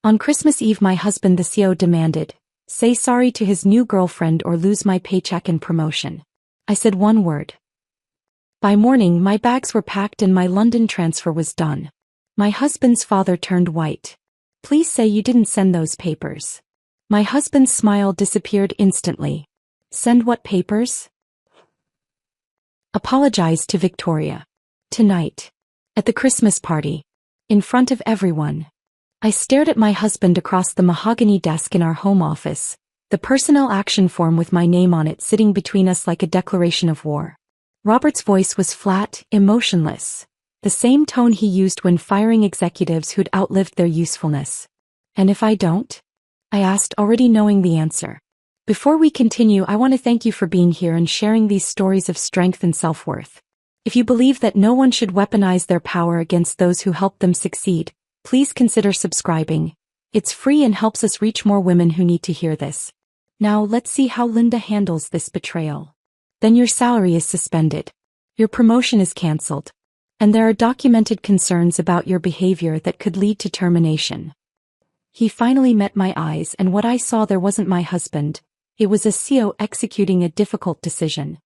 On Christmas Eve my husband the CEO demanded, say sorry to his new girlfriend or lose my paycheck and promotion. I said one word. By morning my bags were packed and my London transfer was done. My husband's father turned white. Please say you didn't send those papers. My husband's smile disappeared instantly. Send what papers? Apologize to Victoria. Tonight. At the Christmas party. In front of everyone. I stared at my husband across the mahogany desk in our home office, the personnel action form with my name on it sitting between us like a declaration of war. Robert's voice was flat, emotionless. The same tone he used when firing executives who'd outlived their usefulness. And if I don't? I asked, already knowing the answer. Before we continue, I want to thank you for being here and sharing these stories of strength and self-worth. If you believe that no one should weaponize their power against those who help them succeed, please consider subscribing. It's free and helps us reach more women who need to hear this. Now let's see how Linda handles this betrayal. Then your salary is suspended. Your promotion is cancelled. And there are documented concerns about your behavior that could lead to termination. He finally met my eyes, and what I saw there wasn't my husband. It was a CEO executing a difficult decision.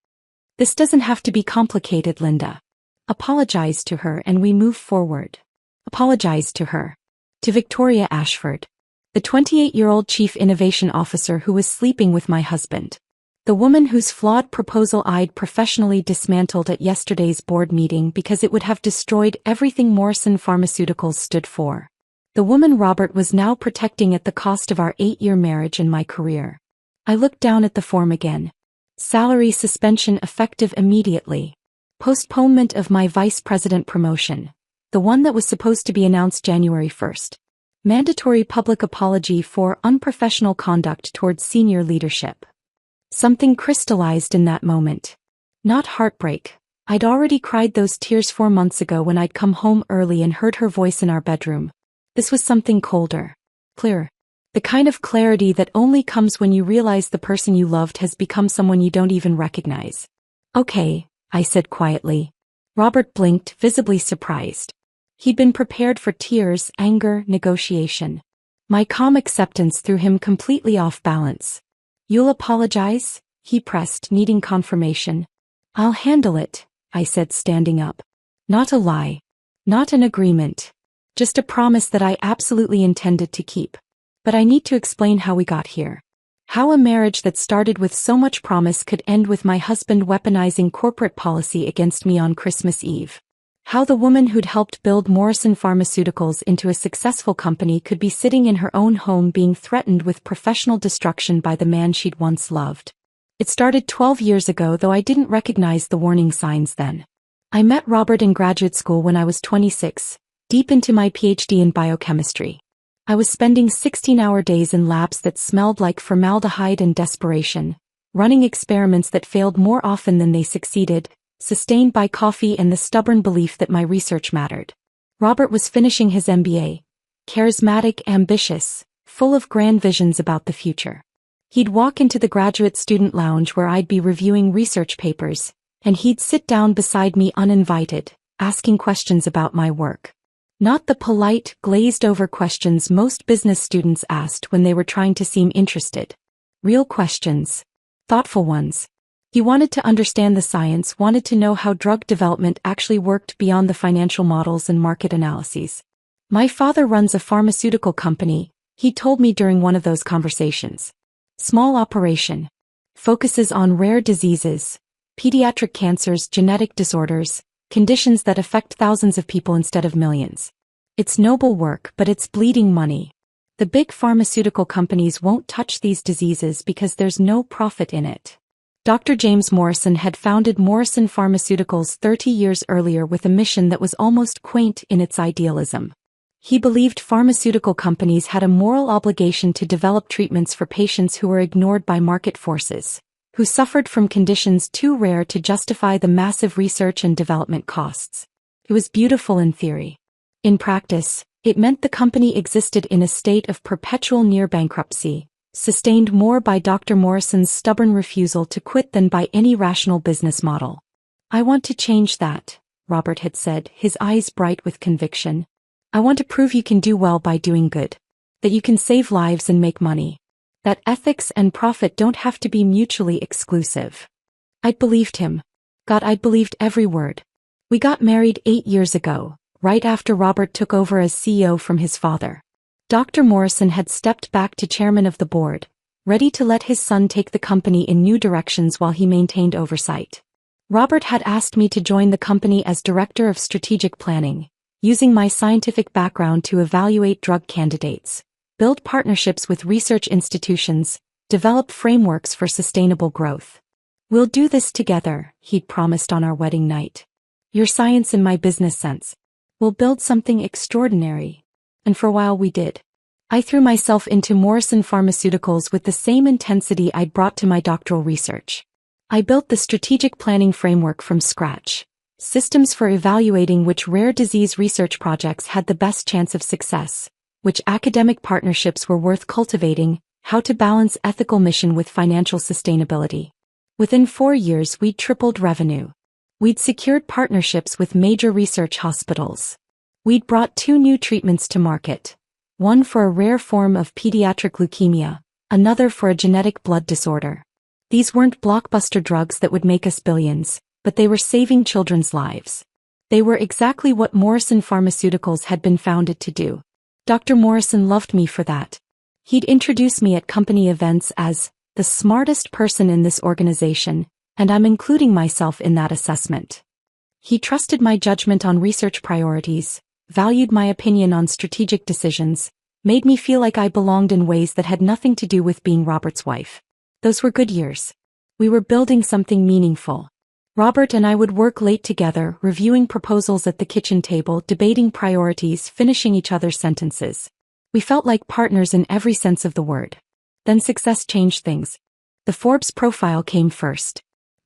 This doesn't have to be complicated, Linda. Apologize to her and we move forward. Apologize to her. To Victoria Ashford. The 28-year-old chief innovation officer who was sleeping with my husband. The woman whose flawed proposal I'd professionally dismantled at yesterday's board meeting because it would have destroyed everything Morrison Pharmaceuticals stood for. The woman Robert was now protecting at the cost of our 8-year marriage and my career. I looked down at the form again. Salary suspension effective immediately. Postponement of my vice president promotion. The one that was supposed to be announced January 1st. Mandatory public apology for unprofessional conduct towards senior leadership. Something crystallized in that moment. Not heartbreak. I'd already cried those tears 4 months ago when I'd come home early and heard her voice in our bedroom. This was something colder. Clearer. The kind of clarity that only comes when you realize the person you loved has become someone you don't even recognize. Okay, I said quietly. Robert blinked, visibly surprised. He'd been prepared for tears, anger, negotiation. My calm acceptance threw him completely off balance. You'll apologize? He pressed, needing confirmation. I'll handle it, I said, standing up. Not a lie. Not an agreement. Just a promise that I absolutely intended to keep. But I need to explain how we got here. How a marriage that started with so much promise could end with my husband weaponizing corporate policy against me on Christmas Eve. How the woman who'd helped build Morrison Pharmaceuticals into a successful company could be sitting in her own home being threatened with professional destruction by the man she'd once loved. It started 12 years ago, though I didn't recognize the warning signs then. I met Robert in graduate school when I was 26, deep into my PhD in biochemistry. I was spending 16-hour days in labs that smelled like formaldehyde and desperation, running experiments that failed more often than they succeeded, sustained by coffee and the stubborn belief that my research mattered. Robert was finishing his MBA, charismatic, ambitious, full of grand visions about the future. He'd walk into the graduate student lounge where I'd be reviewing research papers, and he'd sit down beside me uninvited, asking questions about my work. Not the polite, glazed-over questions most business students asked when they were trying to seem interested. Real questions. Thoughtful ones. He wanted to understand the science, wanted to know how drug development actually worked beyond the financial models and market analyses. My father runs a pharmaceutical company, he told me during one of those conversations. Small operation. Focuses on rare diseases, pediatric cancers, genetic disorders, conditions that affect thousands of people instead of millions. It's noble work, but it's bleeding money. The big pharmaceutical companies won't touch these diseases because there's no profit in it. Dr. James Morrison had founded Morrison Pharmaceuticals 30 years earlier with a mission that was almost quaint in its idealism. He believed pharmaceutical companies had a moral obligation to develop treatments for patients who were ignored by market forces, who suffered from conditions too rare to justify the massive research and development costs. It was beautiful in theory. In practice, it meant the company existed in a state of perpetual near bankruptcy, sustained more by Dr. Morrison's stubborn refusal to quit than by any rational business model. I want to change that, Robert had said, his eyes bright with conviction. I want to prove you can do well by doing good. that you can save lives and make money, that ethics and profit don't have to be mutually exclusive. I'd believed him. God, I'd believed every word. We got married 8 years ago, right after Robert took over as CEO from his father. Dr. Morrison had stepped back to chairman of the board, ready to let his son take the company in new directions while he maintained oversight. Robert had asked me to join the company as director of strategic planning, using my scientific background to evaluate drug candidates, build partnerships with research institutions, develop frameworks for sustainable growth. We'll do this together, he'd promised on our wedding night. Your science and my business sense. We'll build something extraordinary. And for a while we did. I threw myself into Morrison Pharmaceuticals with the same intensity I'd brought to my doctoral research. I built the strategic planning framework from scratch, systems for evaluating which rare disease research projects had the best chance of success, which academic partnerships were worth cultivating, how to balance ethical mission with financial sustainability. Within 4 years we'd tripled revenue. We'd secured partnerships with major research hospitals. We'd brought 2 new treatments to market. One for a rare form of pediatric leukemia, another for a genetic blood disorder. These weren't blockbuster drugs that would make us billions, but they were saving children's lives. They were exactly what Morrison Pharmaceuticals had been founded to do. Dr. Morrison loved me for that. He'd introduce me at company events as the smartest person in this organization, and I'm including myself in that assessment. He trusted my judgment on research priorities, valued my opinion on strategic decisions, made me feel like I belonged in ways that had nothing to do with being Robert's wife. Those were good years. We were building something meaningful. Robert and I would work late together, reviewing proposals at the kitchen table, debating priorities, finishing each other's sentences. We felt like partners in every sense of the word. Then success changed things. The Forbes profile came first.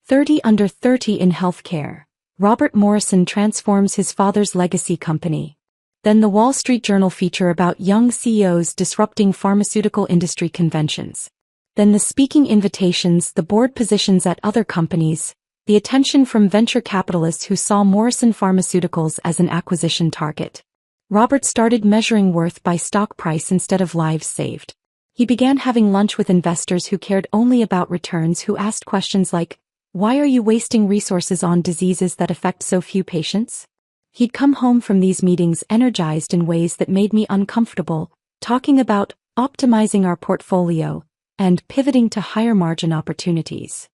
30 under 30 in healthcare. Robert Morrison transforms his father's legacy company. Then the Wall Street Journal feature about young CEOs disrupting pharmaceutical industry conventions. Then the speaking invitations, the board positions at other companies, the attention from venture capitalists who saw Morrison Pharmaceuticals as an acquisition target. Robert started measuring worth by stock price instead of lives saved. He began having lunch with investors who cared only about returns, who asked questions like, "Why are you wasting resources on diseases that affect so few patients?" He'd come home from these meetings energized in ways that made me uncomfortable, talking about optimizing our portfolio and pivoting to higher margin opportunities.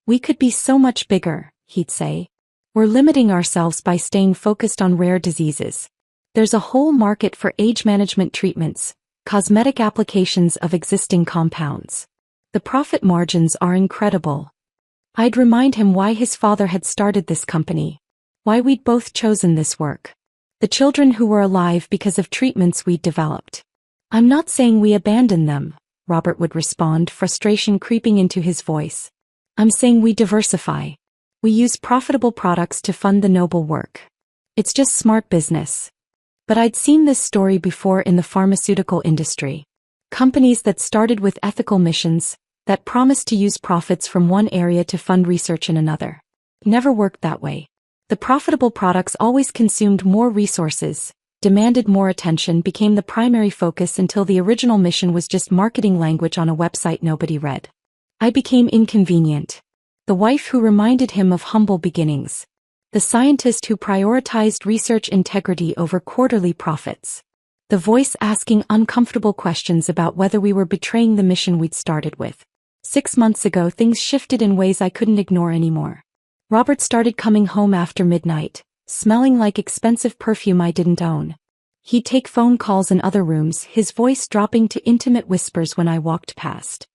"We could be so much bigger," he'd say. "We're limiting ourselves by staying focused on rare diseases. There's a whole market for age management treatments, cosmetic applications of existing compounds. The profit margins are incredible." I'd remind him why his father had started this company, why we'd both chosen this work. The children who were alive because of treatments we'd developed. "I'm not saying we abandon them," Robert would respond, frustration creeping into his voice. "I'm saying we diversify. We use profitable products to fund the noble work. It's just smart business." But I'd seen this story before in the pharmaceutical industry. Companies that started with ethical missions, that promised to use profits from one area to fund research in another. Never worked that way. The profitable products always consumed more resources, demanded more attention, became the primary focus until the original mission was just marketing language on a website nobody read. I became inconvenient. The wife who reminded him of humble beginnings. The scientist who prioritized research integrity over quarterly profits. The voice asking uncomfortable questions about whether we were betraying the mission we'd started with. 6 months ago things shifted in ways I couldn't ignore anymore. Robert started coming home after midnight, smelling like expensive perfume I didn't own. He'd take phone calls in other rooms, his voice dropping to intimate whispers when I walked past.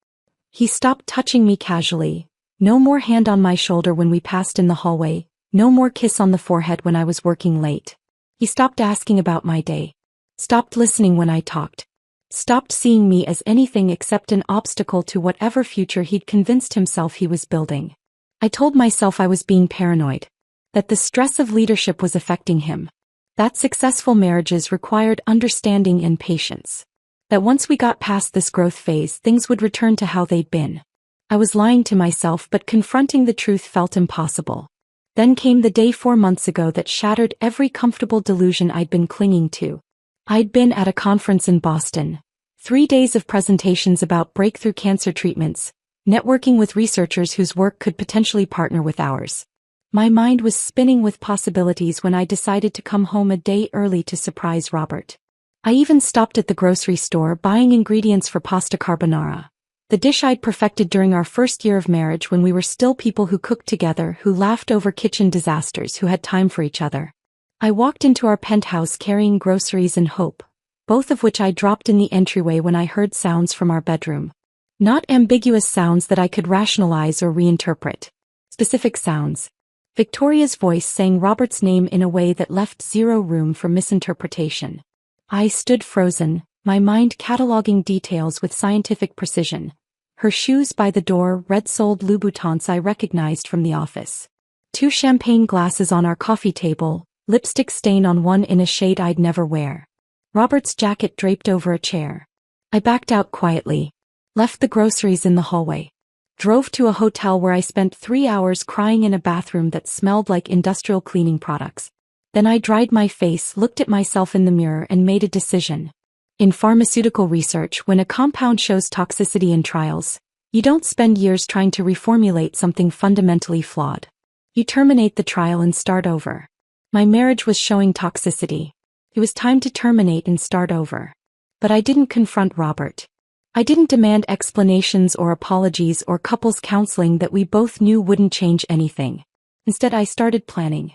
He stopped touching me casually. No more hand on my shoulder when we passed in the hallway, no more kiss on the forehead when I was working late. He stopped asking about my day. Stopped listening when I talked. Stopped seeing me as anything except an obstacle to whatever future he'd convinced himself he was building. I told myself I was being paranoid. That the stress of leadership was affecting him. That successful marriages required understanding and patience. That once we got past this growth phase, things would return to how they'd been. I was lying to myself, but confronting the truth felt impossible. Then came the day 4 months ago that shattered every comfortable delusion I'd been clinging to. I'd been at a conference in Boston, 3 days of presentations about breakthrough cancer treatments, networking with researchers whose work could potentially partner with ours. My mind was spinning with possibilities when I decided to come home a day early to surprise Robert. I even stopped at the grocery store buying ingredients for pasta carbonara, the dish I'd perfected during our first year of marriage when we were still people who cooked together, who laughed over kitchen disasters, who had time for each other. I walked into our penthouse carrying groceries and hope, both of which I dropped in the entryway when I heard sounds from our bedroom. Not ambiguous sounds that I could rationalize or reinterpret. Specific sounds. Victoria's voice sang Robert's name in a way that left zero room for misinterpretation. I stood frozen, my mind cataloging details with scientific precision. Her shoes by the door, red-soled Louboutins I recognized from the office. 2 champagne glasses on our coffee table, lipstick stain on one in a shade I'd never wear. Robert's jacket draped over a chair. I backed out quietly, left the groceries in the hallway. Drove to a hotel where I spent 3 hours crying in a bathroom that smelled like industrial cleaning products. Then I dried my face, looked at myself in the mirror and made a decision. In pharmaceutical research, when a compound shows toxicity in trials, you don't spend years trying to reformulate something fundamentally flawed. You terminate the trial and start over. My marriage was showing toxicity. It was time to terminate and start over. But I didn't confront Robert. I didn't demand explanations or apologies or couples counseling that we both knew wouldn't change anything. Instead, I started planning.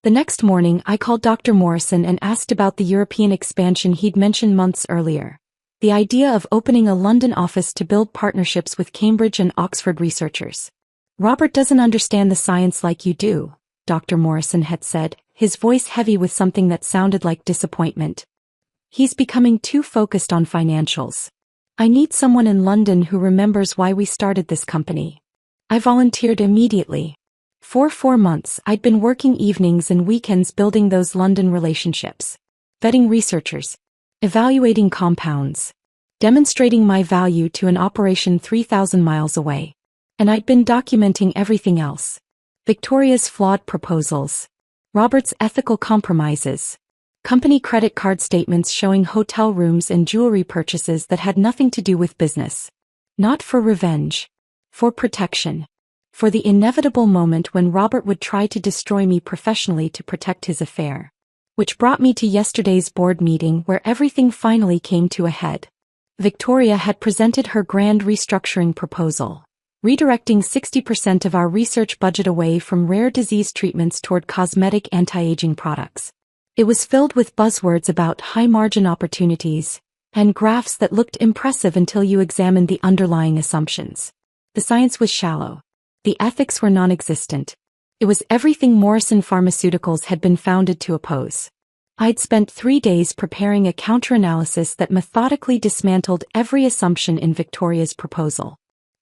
The next morning, I called Dr. Morrison and asked about the European expansion he'd mentioned months earlier. The idea of opening a London office to build partnerships with Cambridge and Oxford researchers. Robert doesn't understand the science like you do, Dr. Morrison had said, his voice heavy with something that sounded like disappointment. He's becoming too focused on financials. I need someone in London who remembers why we started this company. I volunteered immediately. For 4 months, I'd been working evenings and weekends building those London relationships. Vetting researchers. Evaluating compounds. Demonstrating my value to an operation 3,000 miles away. And I'd been documenting everything else. Victoria's flawed proposals. Robert's ethical compromises. Company credit card statements showing hotel rooms and jewelry purchases that had nothing to do with business. Not for revenge. For protection. For the inevitable moment when Robert would try to destroy me professionally to protect his affair. Which brought me to yesterday's board meeting where everything finally came to a head. Victoria had presented her grand restructuring proposal. Redirecting 60% of our research budget away from rare disease treatments toward cosmetic anti-aging products. It was filled with buzzwords about high-margin opportunities, and graphs that looked impressive until you examined the underlying assumptions. The science was shallow. The ethics were non-existent. It was everything Morrison Pharmaceuticals had been founded to oppose. I'd spent 3 days preparing a counter-analysis that methodically dismantled every assumption in Victoria's proposal.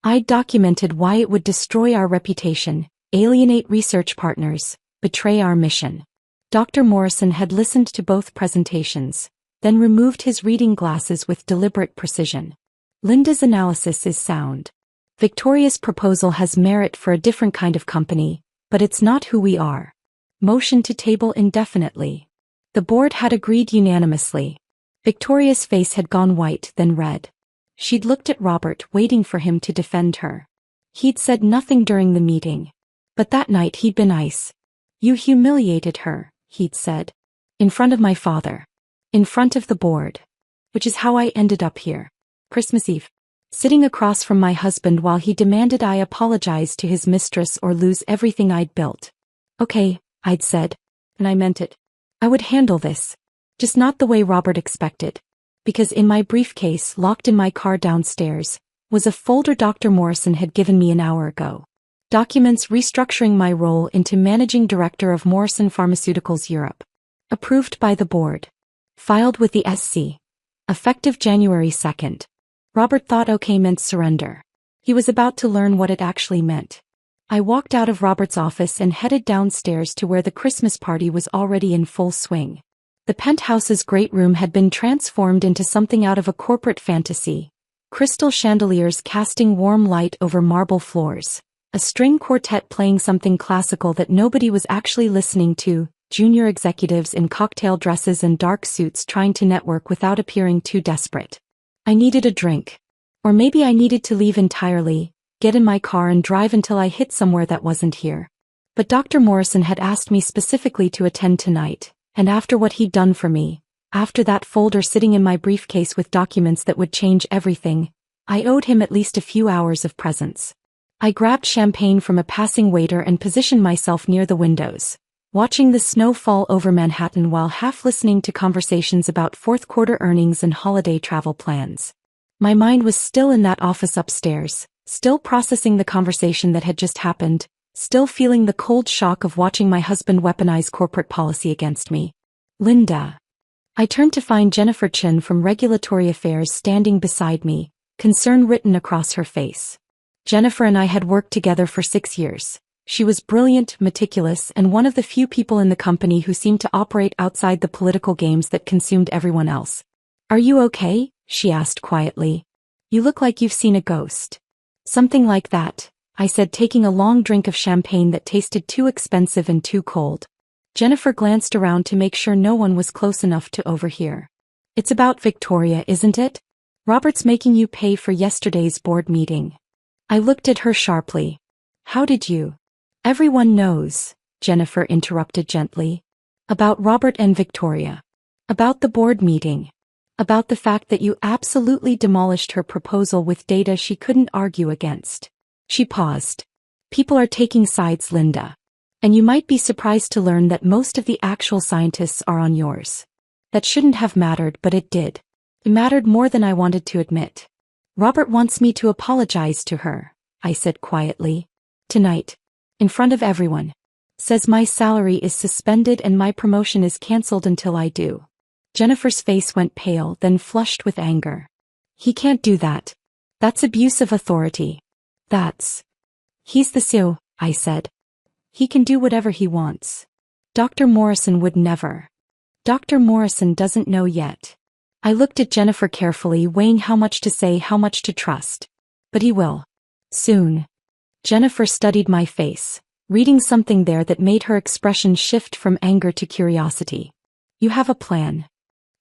I'd documented why it would destroy our reputation, alienate research partners, betray our mission. Dr. Morrison had listened to both presentations, then removed his reading glasses with deliberate precision. Linda's analysis is sound. Victoria's proposal has merit for a different kind of company, but it's not who we are. Motion to table indefinitely. The board had agreed unanimously. Victoria's face had gone white, then red. She'd looked at Robert, waiting for him to defend her. He'd said nothing during the meeting. But that night he'd been ice. You humiliated her, he'd said. In front of my father. In front of the board. Which is how I ended up here. Christmas Eve. Sitting across from my husband while he demanded I apologize to his mistress or lose everything I'd built. Okay, I'd said. And I meant it. I would handle this. Just not the way Robert expected. Because in my briefcase, locked in my car downstairs, was a folder Dr. Morrison had given me an hour ago. Documents restructuring my role into Managing Director of Morrison Pharmaceuticals Europe. Approved by the board. Filed with the SC. Effective January 2nd. Robert thought okay meant surrender. He was about to learn what it actually meant. I walked out of Robert's office and headed downstairs to where the Christmas party was already in full swing. The penthouse's great room had been transformed into something out of a corporate fantasy. Crystal chandeliers casting warm light over marble floors. A string quartet playing something classical that nobody was actually listening to. Junior executives in cocktail dresses and dark suits trying to network without appearing too desperate. I needed a drink. Or maybe I needed to leave entirely, get in my car and drive until I hit somewhere that wasn't here. But Dr. Morrison had asked me specifically to attend tonight, and after what he'd done for me, after that folder sitting in my briefcase with documents that would change everything, I owed him at least a few hours of presence. I grabbed champagne from a passing waiter and positioned myself near the windows, watching the snow fall over Manhattan while half listening to conversations about fourth-quarter earnings and holiday travel plans. My mind was still in that office upstairs, still processing the conversation that had just happened, still feeling the cold shock of watching my husband weaponize corporate policy against me. Linda. I turned to find Jennifer Chin from Regulatory Affairs standing beside me, concern written across her face. Jennifer and I had worked together for 6 years. She was brilliant, meticulous, and one of the few people in the company who seemed to operate outside the political games that consumed everyone else. "Are you okay?" she asked quietly. "You look like you've seen a ghost." "Something like that," I said, taking a long drink of champagne that tasted too expensive and too cold. Jennifer glanced around to make sure no one was close enough to overhear. "It's about Victoria, isn't it? Robert's making you pay for yesterday's board meeting." I looked at her sharply. "How did you?" "Everyone knows," Jennifer interrupted gently. "About Robert and Victoria. About the board meeting. About the fact that you absolutely demolished her proposal with data she couldn't argue against." She paused. "People are taking sides, Linda. And you might be surprised to learn that most of the actual scientists are on yours. That shouldn't have mattered, but it did. It mattered more than I wanted to admit. Robert wants me to apologize to her," I said quietly. "Tonight. In front of everyone. Says my salary is suspended and my promotion is cancelled until I do." Jennifer's face went pale, then flushed with anger. "He can't do that. That's abuse of authority. He's the CEO," I said. "He can do whatever he wants. Dr. Morrison would never." "Dr. Morrison doesn't know yet." I looked at Jennifer carefully, weighing how much to say, how much to trust. "But he will. Soon." Jennifer studied my face, reading something there that made her expression shift from anger to curiosity. "You have a plan."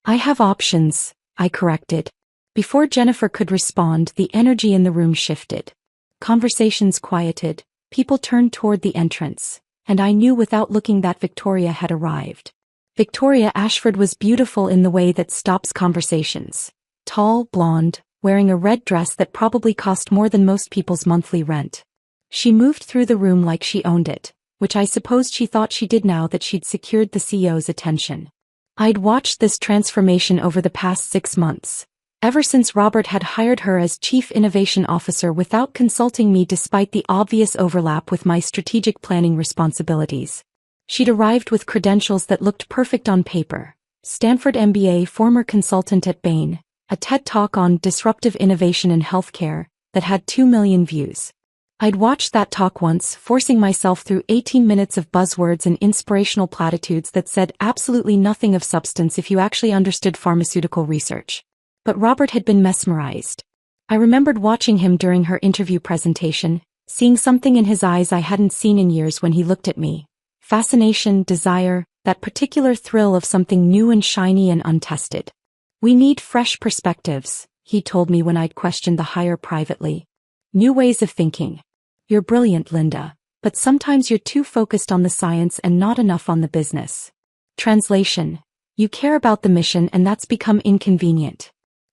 "I have options," I corrected. Before Jennifer could respond, the energy in the room shifted. Conversations quieted, people turned toward the entrance, and I knew without looking that Victoria had arrived. Victoria Ashford was beautiful in the way that stops conversations. Tall, blonde, wearing a red dress that probably cost more than most people's monthly rent. She moved through the room like she owned it, which I supposed she thought she did now that she'd secured the CEO's attention. I'd watched this transformation over the past 6 months. Ever since Robert had hired her as Chief Innovation Officer without consulting me despite the obvious overlap with my strategic planning responsibilities. She'd arrived with credentials that looked perfect on paper. Stanford MBA, former consultant at Bain, a TED Talk on disruptive innovation in healthcare that had 2 million views. I'd watched that talk once, forcing myself through 18 minutes of buzzwords and inspirational platitudes that said absolutely nothing of substance if you actually understood pharmaceutical research. But Robert had been mesmerized. I remembered watching him during her interview presentation, seeing something in his eyes I hadn't seen in years when he looked at me. Fascination, desire, that particular thrill of something new and shiny and untested. "We need fresh perspectives," he told me when I'd questioned the hire privately. "New ways of thinking. You're brilliant, Linda, but sometimes you're too focused on the science and not enough on the business." Translation: you care about the mission and that's become inconvenient.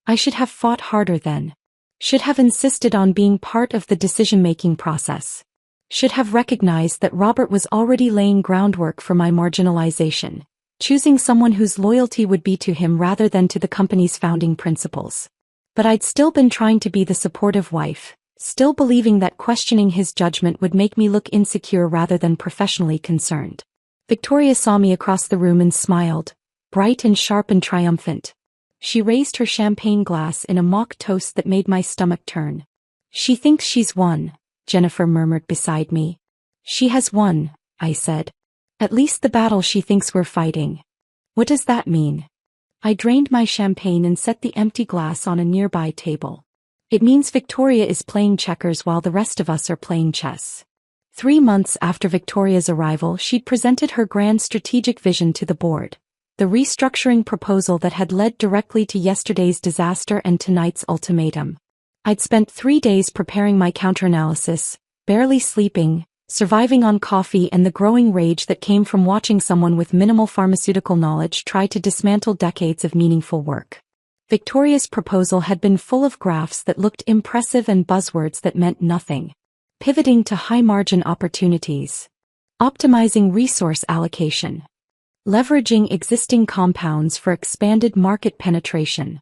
I should have fought harder then. Should have insisted on being part of the decision-making process. Should have recognized that Robert was already laying groundwork for my marginalization, choosing someone whose loyalty would be to him rather than to the company's founding principles. But I'd still been trying to be the supportive wife, still believing that questioning his judgment would make me look insecure rather than professionally concerned. Victoria saw me across the room and smiled, bright and sharp and triumphant. She raised her champagne glass in a mock toast that made my stomach turn. "She thinks she's won," Jennifer murmured beside me. "She has won," I said. "At least the battle she thinks we're fighting." "What does that mean?" I drained my champagne and set the empty glass on a nearby table. "It means Victoria is playing checkers while the rest of us are playing chess." 3 months after Victoria's arrival, she'd presented her grand strategic vision to the board. the restructuring proposal that had led directly to yesterday's disaster and tonight's ultimatum. I'd spent 3 days preparing my counteranalysis, barely sleeping, surviving on coffee and the growing rage that came from watching someone with minimal pharmaceutical knowledge try to dismantle decades of meaningful work. Victoria's proposal had been full of graphs that looked impressive and buzzwords that meant nothing. Pivoting to high-margin opportunities. Optimizing resource allocation. Leveraging existing compounds for expanded market penetration.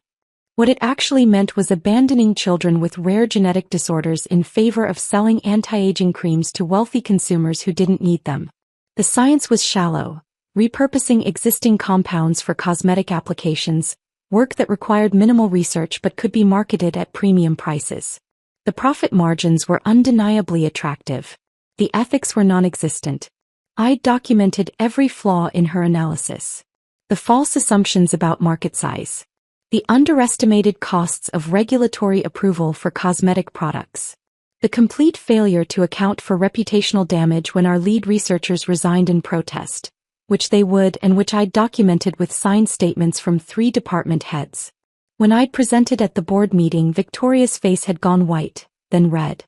What it actually meant was abandoning children with rare genetic disorders in favor of selling anti-aging creams to wealthy consumers who didn't need them. The science was shallow, repurposing existing compounds for cosmetic applications, work that required minimal research but could be marketed at premium prices. The profit margins were undeniably attractive. The ethics were non-existent. I'd documented every flaw in her analysis. The false assumptions about market size. The underestimated costs of regulatory approval for cosmetic products. The complete failure to account for reputational damage when our lead researchers resigned in protest, which they would and which I'd documented with signed statements from 3 department heads. When I'd presented at the board meeting, Victoria's face had gone white, then red.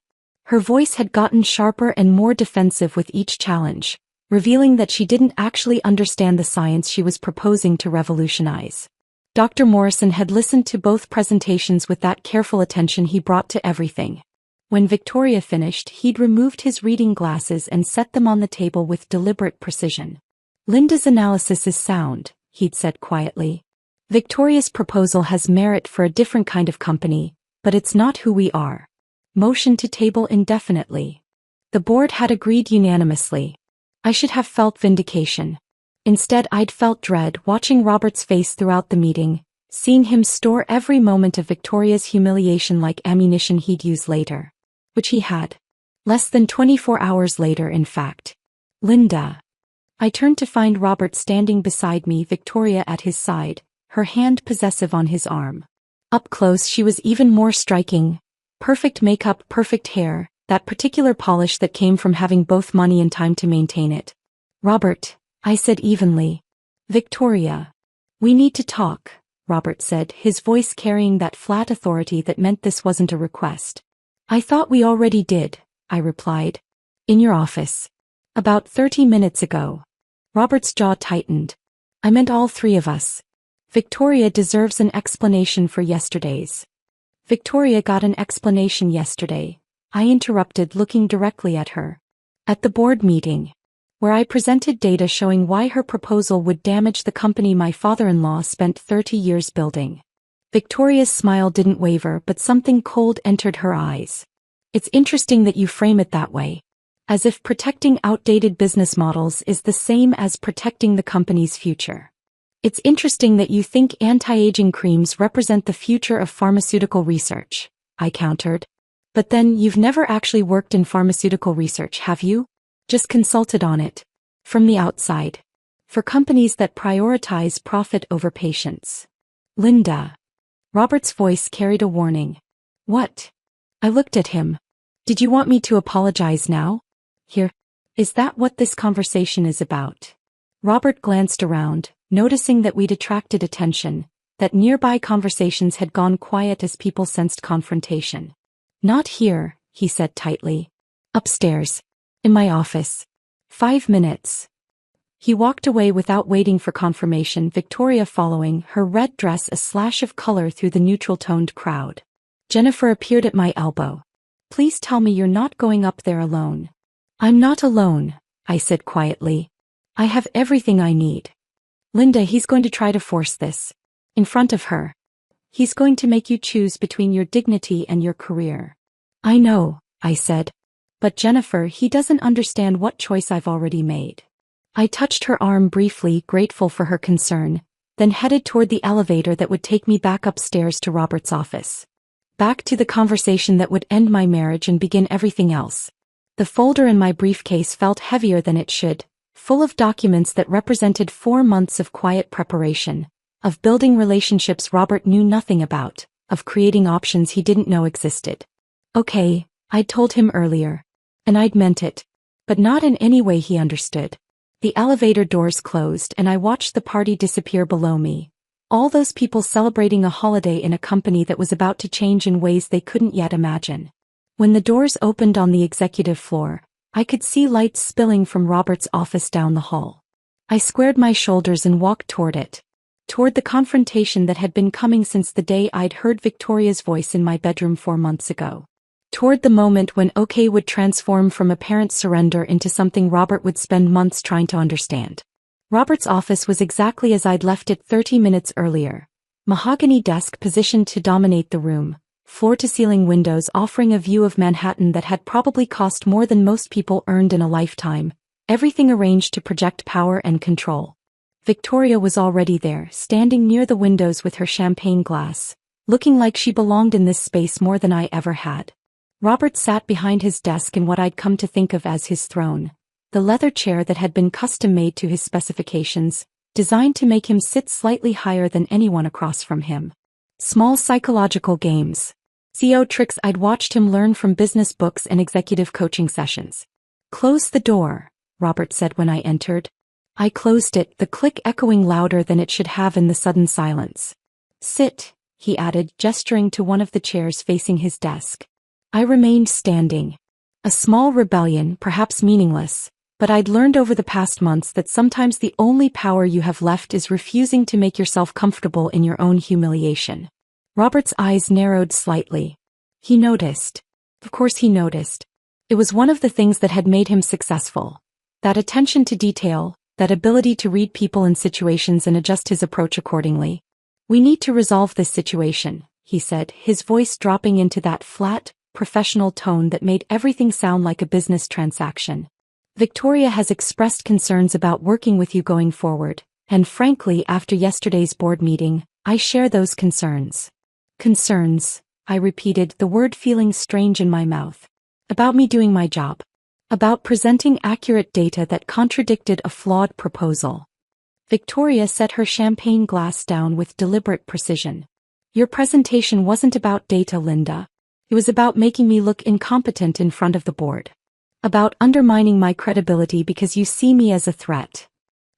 Her voice had gotten sharper and more defensive with each challenge, revealing that she didn't actually understand the science she was proposing to revolutionize. Dr. Morrison had listened to both presentations with that careful attention he brought to everything. When Victoria finished, he'd removed his reading glasses and set them on the table with deliberate precision. "Linda's analysis is sound," he'd said quietly. "Victoria's proposal has merit for a different kind of company, but it's not who we are." Motion to table indefinitely. The board had agreed unanimously. I should have felt vindication. Instead, I'd felt dread watching Robert's face throughout the meeting, seeing him store every moment of Victoria's humiliation like ammunition he'd use later. Which he had. Less than 24 hours later, in fact. "Linda." I turned to find Robert standing beside me, Victoria at his side, her hand possessive on his arm. Up close she was even more striking. Perfect makeup, perfect hair, that particular polish that came from having both money and time to maintain it. "Robert," I said evenly. "Victoria. We need to talk," Robert said, his voice carrying that flat authority that meant this wasn't a request. "I thought we already did," I replied. "In your office. About 30 minutes ago." Robert's jaw tightened. "I meant all 3 of us. Victoria deserves an explanation for yesterday's." "Victoria got an explanation yesterday," I interrupted, looking directly at her. "At the board meeting, where I presented data showing why her proposal would damage the company my father-in-law spent 30 years building." Victoria's smile didn't waver, but something cold entered her eyes. "It's interesting that you frame it that way. As if protecting outdated business models is the same as protecting the company's future. It's interesting that you think anti-aging creams represent the future of pharmaceutical research," I countered. "But then you've never actually worked in pharmaceutical research, have you? Just consulted on it. From the outside. For companies that prioritize profit over patients." "Linda." Robert's voice carried a warning. "What?" I looked at him. "Did you want me to apologize now? Here. Is that what this conversation is about?" Robert glanced around, noticing that we'd attracted attention, that nearby conversations had gone quiet as people sensed confrontation. "Not here," he said tightly. "Upstairs. In my office. 5 minutes." He walked away without waiting for confirmation, Victoria following, her red dress a slash of color through the neutral-toned crowd. Jennifer appeared at my elbow. "Please tell me you're not going up there alone." "I'm not alone," I said quietly. "I have everything I need." "Linda, he's going to try to force this. In front of her. He's going to make you choose between your dignity and your career." "I know," I said. "But Jennifer, he doesn't understand what choice I've already made." I touched her arm briefly, grateful for her concern, then headed toward the elevator that would take me back upstairs to Robert's office. Back to the conversation that would end my marriage and begin everything else. The folder in my briefcase felt heavier than it should, full of documents that represented 4 months of quiet preparation, of building relationships Robert knew nothing about, of creating options he didn't know existed. Okay, I'd told him earlier. And I'd meant it. But not in any way he understood. The elevator doors closed and I watched the party disappear below me. All those people celebrating a holiday in a company that was about to change in ways they couldn't yet imagine. When the doors opened on the executive floor, I could see lights spilling from Robert's office down the hall. I squared my shoulders and walked toward it. Toward the confrontation that had been coming since the day I'd heard Victoria's voice in my bedroom 4 months ago. Toward the moment when OK would transform from apparent surrender into something Robert would spend months trying to understand. Robert's office was exactly as I'd left it 30 minutes earlier. Mahogany desk positioned to dominate the room, floor-to-ceiling windows offering a view of Manhattan that had probably cost more than most people earned in a lifetime, everything arranged to project power and control. Victoria was already there, standing near the windows with her champagne glass, looking like she belonged in this space more than I ever had. Robert sat behind his desk in what I'd come to think of as his throne, the leather chair that had been custom-made to his specifications, designed to make him sit slightly higher than anyone across from him. Small psychological games. CEO tricks I'd watched him learn from business books and executive coaching sessions. "Close the door," Robert said when I entered. I closed it, the click echoing louder than it should have in the sudden silence. "Sit," he added, gesturing to one of the chairs facing his desk. I remained standing. A small rebellion, perhaps meaningless, but I'd learned over the past months that sometimes the only power you have left is refusing to make yourself comfortable in your own humiliation. Robert's eyes narrowed slightly. He noticed. Of course he noticed. It was one of the things that had made him successful. That attention to detail, that ability to read people and situations and adjust his approach accordingly. "We need to resolve this situation," he said, his voice dropping into that flat, professional tone that made everything sound like a business transaction. "Victoria has expressed concerns about working with you going forward, and frankly, after yesterday's board meeting, I share those concerns." "Concerns," I repeated, the word feeling strange in my mouth. "About me doing my job. About presenting accurate data that contradicted a flawed proposal." Victoria set her champagne glass down with deliberate precision. "Your presentation wasn't about data, Linda. It was about making me look incompetent in front of the board. About undermining my credibility because you see me as a threat."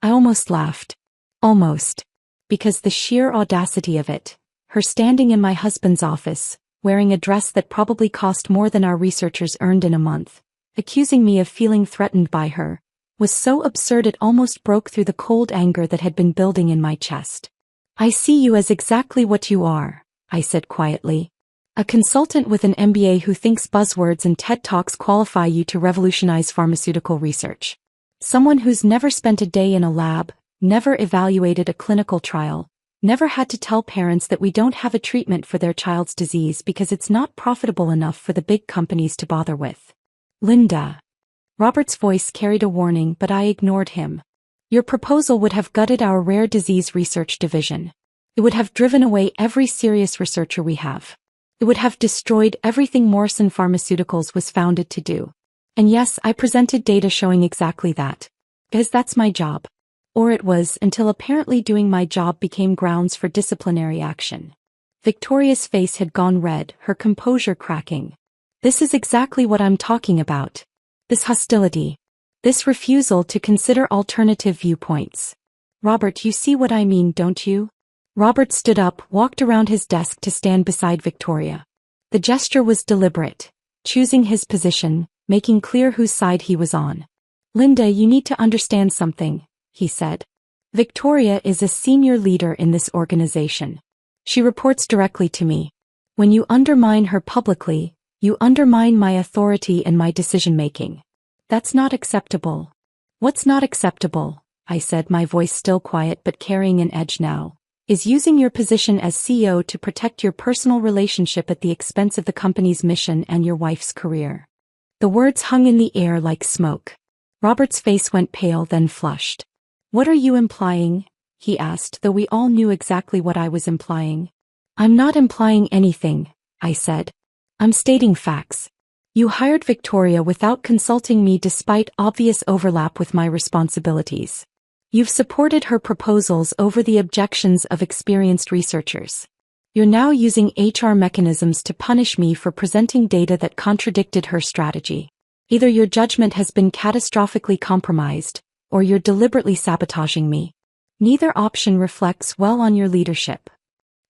I almost laughed. Almost. Because the sheer audacity of it, her standing in my husband's office, wearing a dress that probably cost more than our researchers earned in a month, accusing me of feeling threatened by her, was so absurd it almost broke through the cold anger that had been building in my chest. "I see you as exactly what you are," I said quietly. "A consultant with an MBA who thinks buzzwords and TED Talks qualify you to revolutionize pharmaceutical research. Someone who's never spent a day in a lab, never evaluated a clinical trial, never had to tell parents that we don't have a treatment for their child's disease because it's not profitable enough for the big companies to bother with. Linda." Robert's voice carried a warning, but I ignored him. "Your proposal would have gutted our rare disease research division. It would have driven away every serious researcher we have. It would have destroyed everything Morrison Pharmaceuticals was founded to do. And yes, I presented data showing exactly that. Because that's my job. Or it was, until apparently doing my job became grounds for disciplinary action." Victoria's face had gone red, her composure cracking. "This is exactly what I'm talking about. This hostility. This refusal to consider alternative viewpoints. Robert, you see what I mean, don't you?" Robert stood up, walked around his desk to stand beside Victoria. The gesture was deliberate, choosing his position, making clear whose side he was on. "Linda, you need to understand something," he said. "Victoria is a senior leader in this organization. She reports directly to me. When you undermine her publicly, you undermine my authority and my decision-making. That's not acceptable." "What's not acceptable?" I said, my voice still quiet but carrying an edge now. "Is using your position as CEO to protect your personal relationship at the expense of the company's mission and your wife's career." The words hung in the air like smoke. Robert's face went pale, then flushed. "What are you implying?" he asked, though we all knew exactly what I was implying. "I'm not implying anything," I said. "I'm stating facts. You hired Victoria without consulting me despite obvious overlap with my responsibilities. You've supported her proposals over the objections of experienced researchers. You're now using HR mechanisms to punish me for presenting data that contradicted her strategy. Either your judgment has been catastrophically compromised, or you're deliberately sabotaging me. Neither option reflects well on your leadership.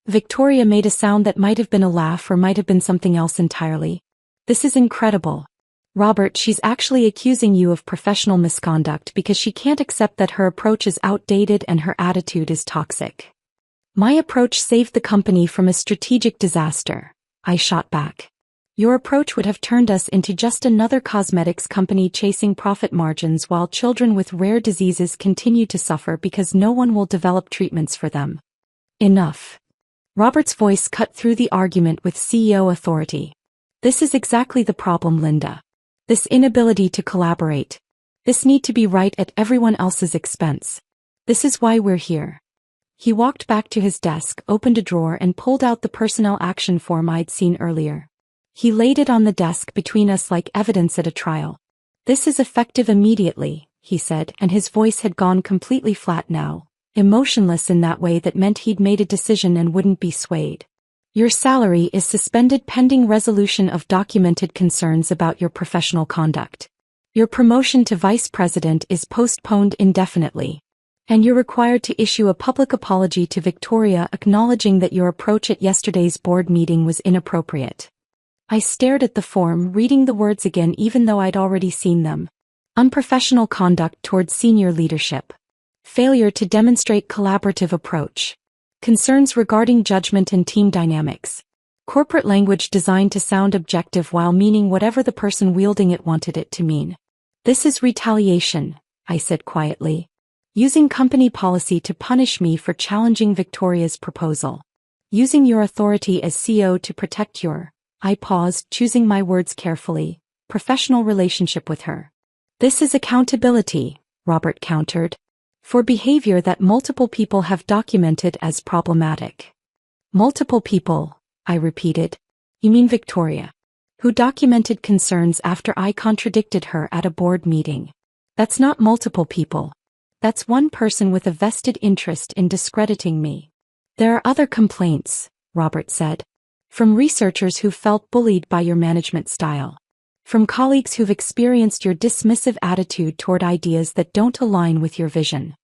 Victoria made a sound that might have been a laugh or might have been something else entirely. This is incredible. Robert, she's actually accusing you of professional misconduct because she can't accept that her approach is outdated and her attitude is toxic. My approach saved the company from a strategic disaster, I shot back. Your approach would have turned us into just another cosmetics company chasing profit margins while children with rare diseases continue to suffer because no one will develop treatments for them. Enough. Robert's voice cut through the argument with CEO authority. This is exactly the problem, Linda. This inability to collaborate. This need to be right at everyone else's expense. This is why we're here. He walked back to his desk, opened a drawer and pulled out the personnel action form I'd seen earlier. He laid it on the desk between us like evidence at a trial. This is effective immediately, he said, and his voice had gone completely flat now, emotionless in that way that meant he'd made a decision and wouldn't be swayed. Your salary is suspended pending resolution of documented concerns about your professional conduct. Your promotion to vice president is postponed indefinitely. And you're required to issue a public apology to Victoria acknowledging that your approach at yesterday's board meeting was inappropriate. I stared at the form, reading the words again even though I'd already seen them. Unprofessional conduct towards senior leadership. Failure to demonstrate collaborative approach. Concerns regarding judgment and team dynamics. Corporate language designed to sound objective while meaning whatever the person wielding it wanted it to mean. This is retaliation, I said quietly. Using company policy to punish me for challenging Victoria's proposal. Using your authority as CEO to protect your, I paused, choosing my words carefully, professional relationship with her. This is accountability, Robert countered. For behavior that multiple people have documented as problematic. Multiple people, I repeated. You mean Victoria? Who documented concerns after I contradicted her at a board meeting. That's not multiple people. That's one person with a vested interest in discrediting me. There are other complaints, Robert said. From researchers who felt bullied by your management style. From colleagues who've experienced your dismissive attitude toward ideas that don't align with your vision.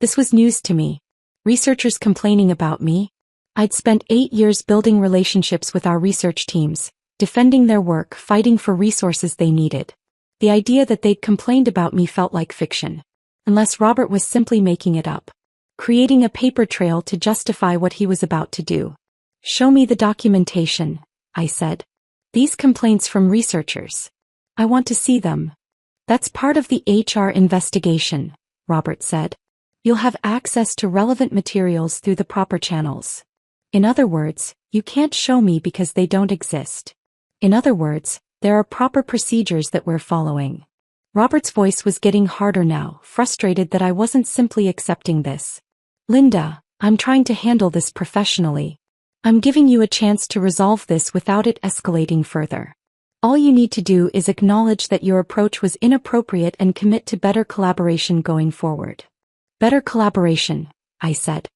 This was news to me. Researchers complaining about me. I'd spent 8 years building relationships with our research teams, defending their work, fighting for resources they needed. The idea that they'd complained about me felt like fiction. Unless Robert was simply making it up. Creating a paper trail to justify what he was about to do. Show me the documentation, I said. These complaints from researchers. I want to see them. That's part of the HR investigation, Robert said. You'll have access to relevant materials through the proper channels. In other words, you can't show me because they don't exist. In other words, there are proper procedures that we're following. Robert's voice was getting harder now, frustrated that I wasn't simply accepting this. Linda, I'm trying to handle this professionally. I'm giving you a chance to resolve this without it escalating further. All you need to do is acknowledge that your approach was inappropriate and commit to better collaboration going forward. Better collaboration, I said.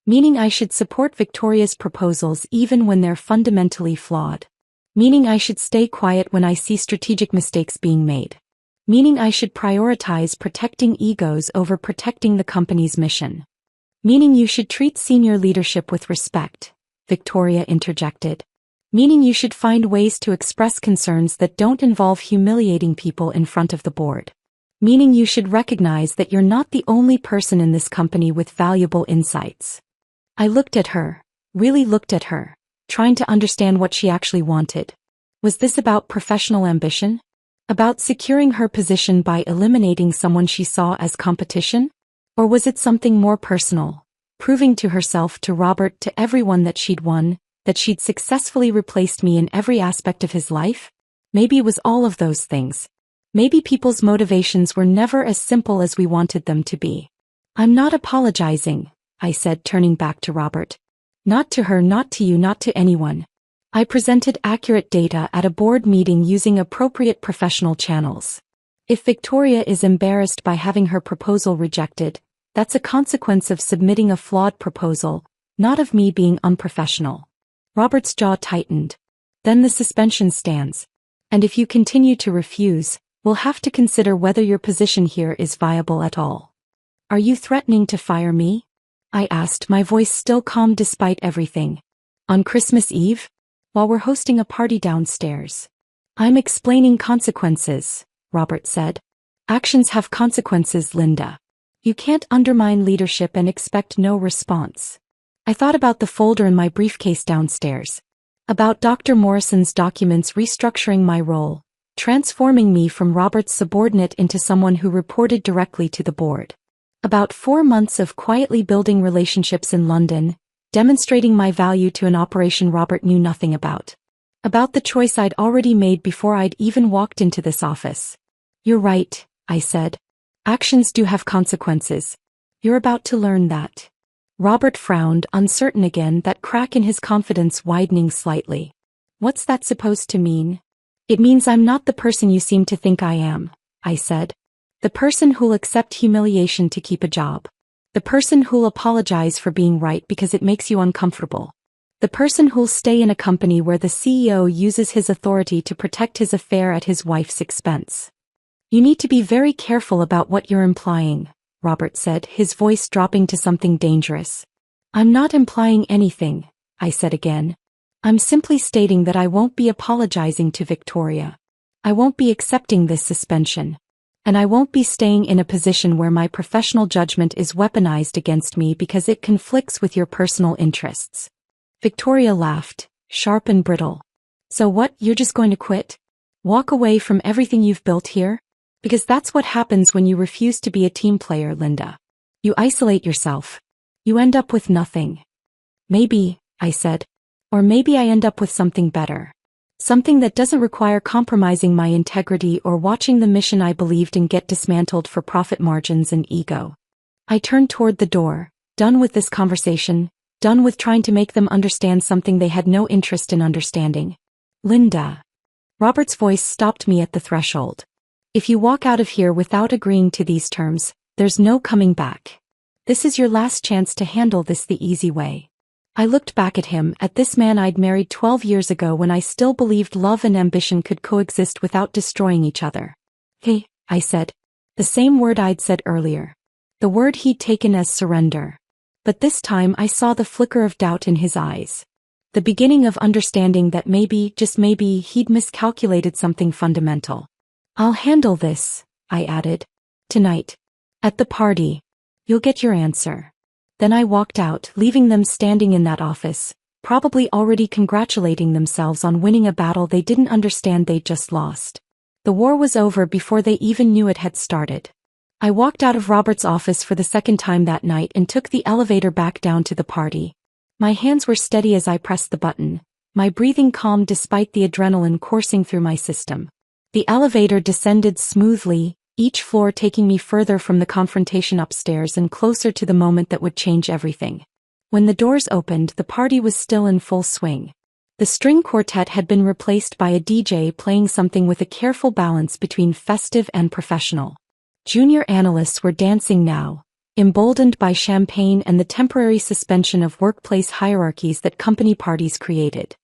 Meaning I should support Victoria's proposals even when they're fundamentally flawed. Meaning I should stay quiet when I see strategic mistakes being made. Meaning I should prioritize protecting egos over protecting the company's mission. Meaning you should treat senior leadership with respect, Victoria interjected. Meaning you should find ways to express concerns that don't involve humiliating people in front of the board. Meaning you should recognize that you're not the only person in this company with valuable insights. I looked at her, really looked at her, trying to understand what she actually wanted. Was this about professional ambition? About securing her position by eliminating someone she saw as competition? Or was it something more personal, proving to herself, to Robert, to everyone that she'd won, that she'd successfully replaced me in every aspect of his life? Maybe it was all of those things. Maybe people's motivations were never as simple as we wanted them to be. I'm not apologizing, I said, turning back to Robert. Not to her, not to you, not to anyone. I presented accurate data at a board meeting using appropriate professional channels. If Victoria is embarrassed by having her proposal rejected, that's a consequence of submitting a flawed proposal, not of me being unprofessional. Robert's jaw tightened. Then the suspension stands. And if you continue to refuse, we'll have to consider whether your position here is viable at all. Are you threatening to fire me? I asked, my voice still calm despite everything. On Christmas Eve? While we're hosting a party downstairs. I'm explaining consequences, Robert said. Actions have consequences, Linda. You can't undermine leadership and expect no response. I thought about the folder in my briefcase downstairs. About Dr. Morrison's documents restructuring my role, transforming me from Robert's subordinate into someone who reported directly to the board. About 4 months of quietly building relationships in London, demonstrating my value to an operation Robert knew nothing about. About the choice I'd already made before I'd even walked into this office. You're right, I said. Actions do have consequences. You're about to learn that. Robert frowned, uncertain again, that crack in his confidence widening slightly. What's that supposed to mean? It means I'm not the person you seem to think I am, I said. The person who'll accept humiliation to keep a job. The person who'll apologize for being right because it makes you uncomfortable. The person who'll stay in a company where the CEO uses his authority to protect his affair at his wife's expense. You need to be very careful about what you're implying, Robert said, his voice dropping to something dangerous. I'm not implying anything, I said again. I'm simply stating that I won't be apologizing to Victoria. I won't be accepting this suspension. And I won't be staying in a position where my professional judgment is weaponized against me because it conflicts with your personal interests. Victoria laughed, sharp and brittle. So what, you're just going to quit? Walk away from everything you've built here? Because that's what happens when you refuse to be a team player, Linda. You isolate yourself. You end up with nothing. Maybe, I said. Or maybe I end up with something better. Something that doesn't require compromising my integrity or watching the mission I believed in get dismantled for profit margins and ego. I turned toward the door, done with this conversation, done with trying to make them understand something they had no interest in understanding. Linda. Robert's voice stopped me at the threshold. If you walk out of here without agreeing to these terms, there's no coming back. This is your last chance to handle this the easy way. I looked back at him, at this man I'd married 12 years ago when I still believed love and ambition could coexist without destroying each other. Hey, I said. The same word I'd said earlier. The word he'd taken as surrender. But this time I saw the flicker of doubt in his eyes. The beginning of understanding that maybe, just maybe, he'd miscalculated something fundamental. I'll handle this, I added. Tonight. At the party. You'll get your answer. Then I walked out, leaving them standing in that office, probably already congratulating themselves on winning a battle they didn't understand they'd just lost. The war was over before they even knew it had started. I walked out of Robert's office for the second time that night and took the elevator back down to the party. My hands were steady as I pressed the button, my breathing calm despite the adrenaline coursing through my system. The elevator descended smoothly, each floor taking me further from the confrontation upstairs and closer to the moment that would change everything. When the doors opened, the party was still in full swing. The string quartet had been replaced by a DJ playing something with a careful balance between festive and professional. Junior analysts were dancing now, emboldened by champagne and the temporary suspension of workplace hierarchies that company parties created.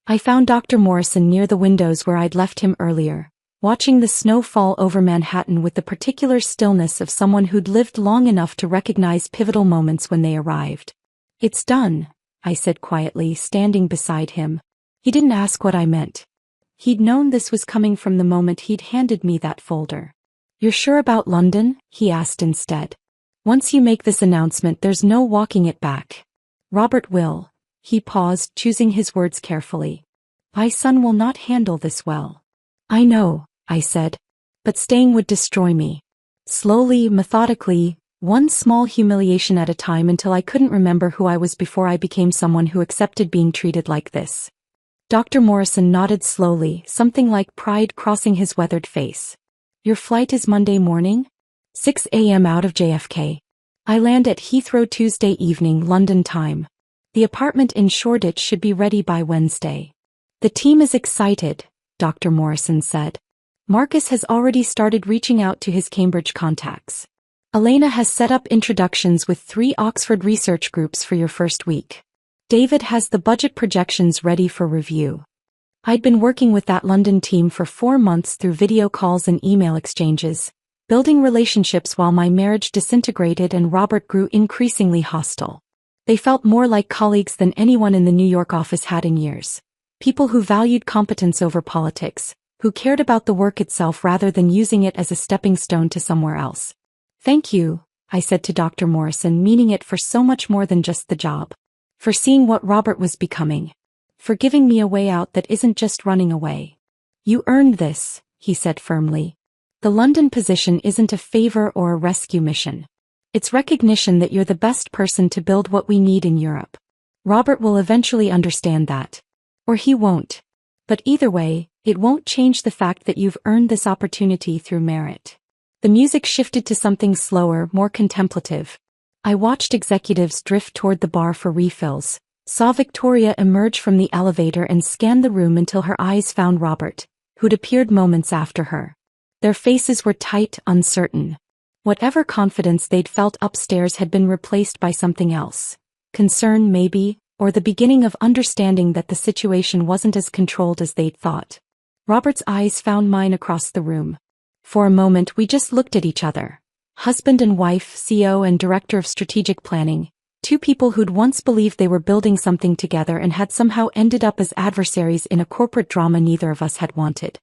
I found Dr. Morrison near the windows where I'd left him earlier, watching the snow fall over Manhattan with the particular stillness of someone who'd lived long enough to recognize pivotal moments when they arrived. It's done, I said quietly, standing beside him. He didn't ask what I meant. He'd known this was coming from the moment he'd handed me that folder. You're sure about London? He asked instead. Once you make this announcement, there's no walking it back. Robert will. He paused, choosing his words carefully. My son will not handle this well. I know, I said. But staying would destroy me. Slowly, methodically, one small humiliation at a time until I couldn't remember who I was before I became someone who accepted being treated like this. Dr. Morrison nodded slowly, something like pride crossing his weathered face. Your flight is Monday morning? 6 a.m. out of JFK. I land at Heathrow Tuesday evening, London time. The apartment in Shoreditch should be ready by Wednesday. The team is excited, Dr. Morrison said. Marcus has already started reaching out to his Cambridge contacts. Elena has set up introductions with 3 Oxford research groups for your first week. David has the budget projections ready for review. I'd been working with that London team for 4 months through video calls and email exchanges, building relationships while my marriage disintegrated and Robert grew increasingly hostile. They felt more like colleagues than anyone in the New York office had in years. People who valued competence over politics, who cared about the work itself rather than using it as a stepping stone to somewhere else. "Thank you," I said to Dr. Morrison, meaning it for so much more than just the job. For seeing what Robert was becoming. For giving me a way out that isn't just running away. "You earned this," he said firmly. "The London position isn't a favor or a rescue mission. It's recognition that you're the best person to build what we need in Europe. Robert will eventually understand that. Or he won't. But either way, it won't change the fact that you've earned this opportunity through merit." The music shifted to something slower, more contemplative. I watched executives drift toward the bar for refills, saw Victoria emerge from the elevator and scan the room until her eyes found Robert, who'd appeared moments after her. Their faces were tight, uncertain. Whatever confidence they'd felt upstairs had been replaced by something else. Concern, maybe, or the beginning of understanding that the situation wasn't as controlled as they'd thought. Robert's eyes found mine across the room. For a moment we just looked at each other. Husband and wife, CEO and Director of Strategic Planning, two people who'd once believed they were building something together and had somehow ended up as adversaries in a corporate drama neither of us had wanted.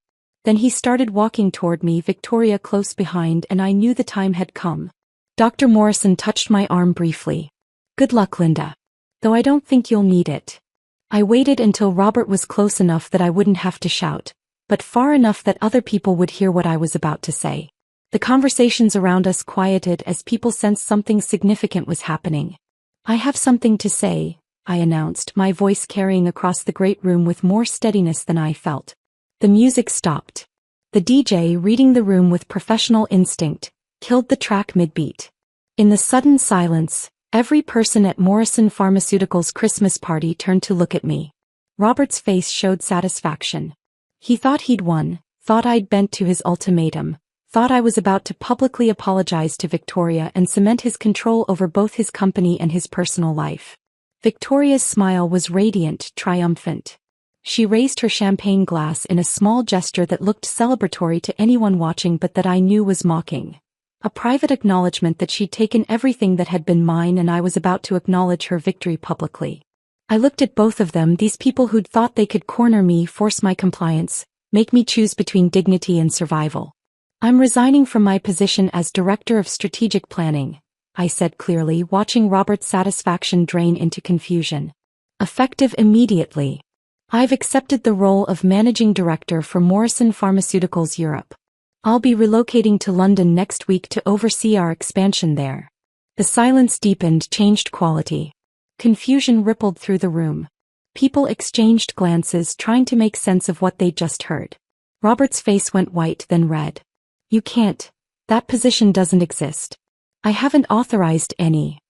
Then he started walking toward me, Victoria close behind, and I knew the time had come. Dr. Morrison touched my arm briefly. "Good luck, Linda. Though I don't think you'll need it." I waited until Robert was close enough that I wouldn't have to shout, but far enough that other people would hear what I was about to say. The conversations around us quieted as people sensed something significant was happening. "I have something to say," I announced, my voice carrying across the great room with more steadiness than I felt. The music stopped. The DJ, reading the room with professional instinct, killed the track mid-beat. In the sudden silence, every person at Morrison Pharmaceuticals' Christmas party turned to look at me. Robert's face showed satisfaction. He thought he'd won, thought I'd bent to his ultimatum, thought I was about to publicly apologize to Victoria and cement his control over both his company and his personal life. Victoria's smile was radiant, triumphant. She raised her champagne glass in a small gesture that looked celebratory to anyone watching but that I knew was mocking. A private acknowledgement that she'd taken everything that had been mine and I was about to acknowledge her victory publicly. I looked at both of them, these people who'd thought they could corner me, force my compliance, make me choose between dignity and survival. "I'm resigning from my position as Director of Strategic Planning," I said clearly, watching Robert's satisfaction drain into confusion. "Effective immediately. I've accepted the role of Managing Director for Morrison Pharmaceuticals Europe. I'll be relocating to London next week to oversee our expansion there." The silence deepened, changed quality. Confusion rippled through the room. People exchanged glances, trying to make sense of what they'd just heard. Robert's face went white, then red. "You can't. That position doesn't exist. I haven't authorized any."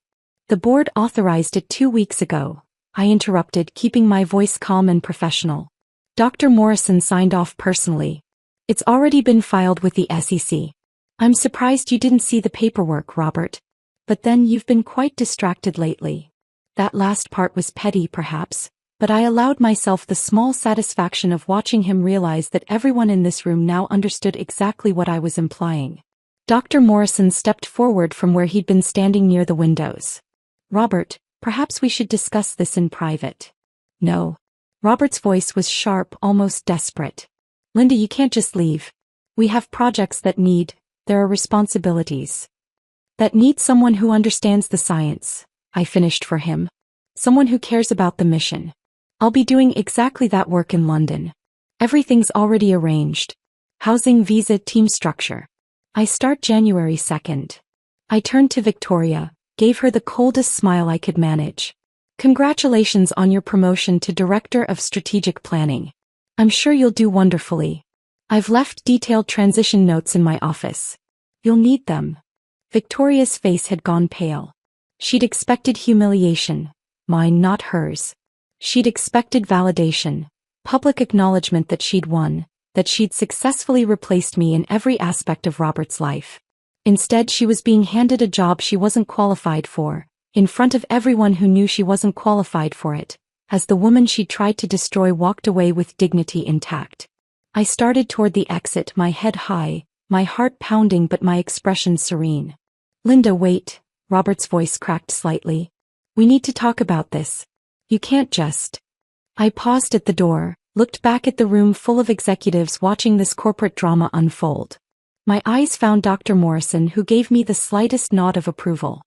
"The board authorized it 2 weeks ago," I interrupted, keeping my voice calm and professional. "Dr. Morrison signed off personally. It's already been filed with the SEC. I'm surprised you didn't see the paperwork, Robert. But then you've been quite distracted lately." That last part was petty, perhaps, but I allowed myself the small satisfaction of watching him realize that everyone in this room now understood exactly what I was implying. Dr. Morrison stepped forward from where he'd been standing near the windows. "Robert, perhaps we should discuss this in private." "No." Robert's voice was sharp, almost desperate. "Linda, you can't just leave. We have projects there are responsibilities. That need someone who understands the science," I finished for him. "Someone who cares about the mission. I'll be doing exactly that work in London. Everything's already arranged. Housing, visa, team structure. I start January 2nd. I turned to Victoria, gave her the coldest smile I could manage. "Congratulations on your promotion to Director of Strategic Planning. I'm sure you'll do wonderfully. I've left detailed transition notes in my office. You'll need them." Victoria's face had gone pale. She'd expected humiliation, mine, not hers. She'd expected validation, public acknowledgement that she'd won, that she'd successfully replaced me in every aspect of Robert's life. Instead, she was being handed a job she wasn't qualified for, in front of everyone who knew she wasn't qualified for it, as the woman she'd tried to destroy walked away with dignity intact. I started toward the exit, my head high, my heart pounding but my expression serene. Linda, wait, Robert's voice cracked slightly. We need to talk about this. You can't just. I paused at the door, looked back at the room full of executives watching this corporate drama unfold. My eyes found Dr. Morrison, who gave me the slightest nod of approval.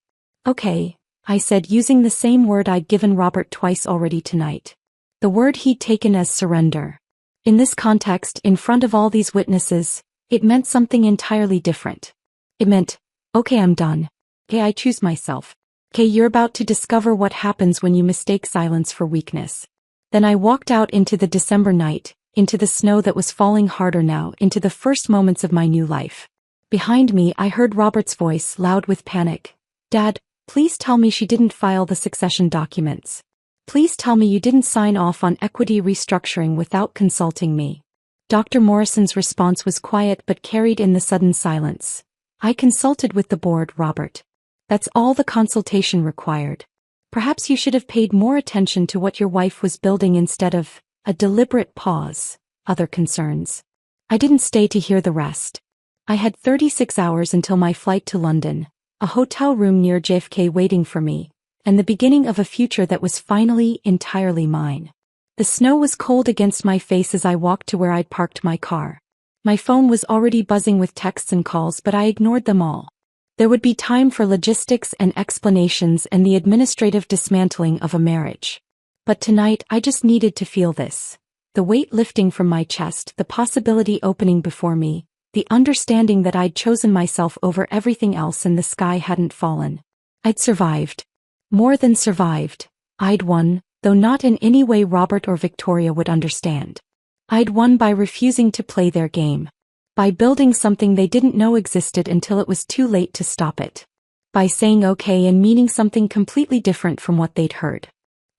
Okay, I said, using the same word I'd given Robert twice already tonight. The word he'd taken as surrender. In this context, in front of all these witnesses, it meant something entirely different. It meant, okay, I'm done. Okay, I choose myself. Okay, you're about to discover what happens when you mistake silence for weakness. Then I walked out into the December night, into the snow that was falling harder now, into the first moments of my new life. Behind me, I heard Robert's voice, loud with panic. Dad, please tell me she didn't file the succession documents. Please tell me you didn't sign off on equity restructuring without consulting me. Dr. Morrison's response was quiet but carried in the sudden silence. I consulted with the board, Robert. That's all the consultation required. Perhaps you should have paid more attention to what your wife was building instead of a deliberate pause, other concerns. I didn't stay to hear the rest. I had 36 hours until my flight to London, a hotel room near JFK waiting for me, and the beginning of a future that was finally entirely mine. The snow was cold against my face as I walked to where I'd parked my car. My phone was already buzzing with texts and calls, but I ignored them all. There would be time for logistics and explanations and the administrative dismantling of a marriage. But tonight I just needed to feel this. The weight lifting from my chest, the possibility opening before me, the understanding that I'd chosen myself over everything else and the sky hadn't fallen. I'd survived. More than survived. I'd won, though not in any way Robert or Victoria would understand. I'd won by refusing to play their game. By building something they didn't know existed until it was too late to stop it. By saying okay and meaning something completely different from what they'd heard.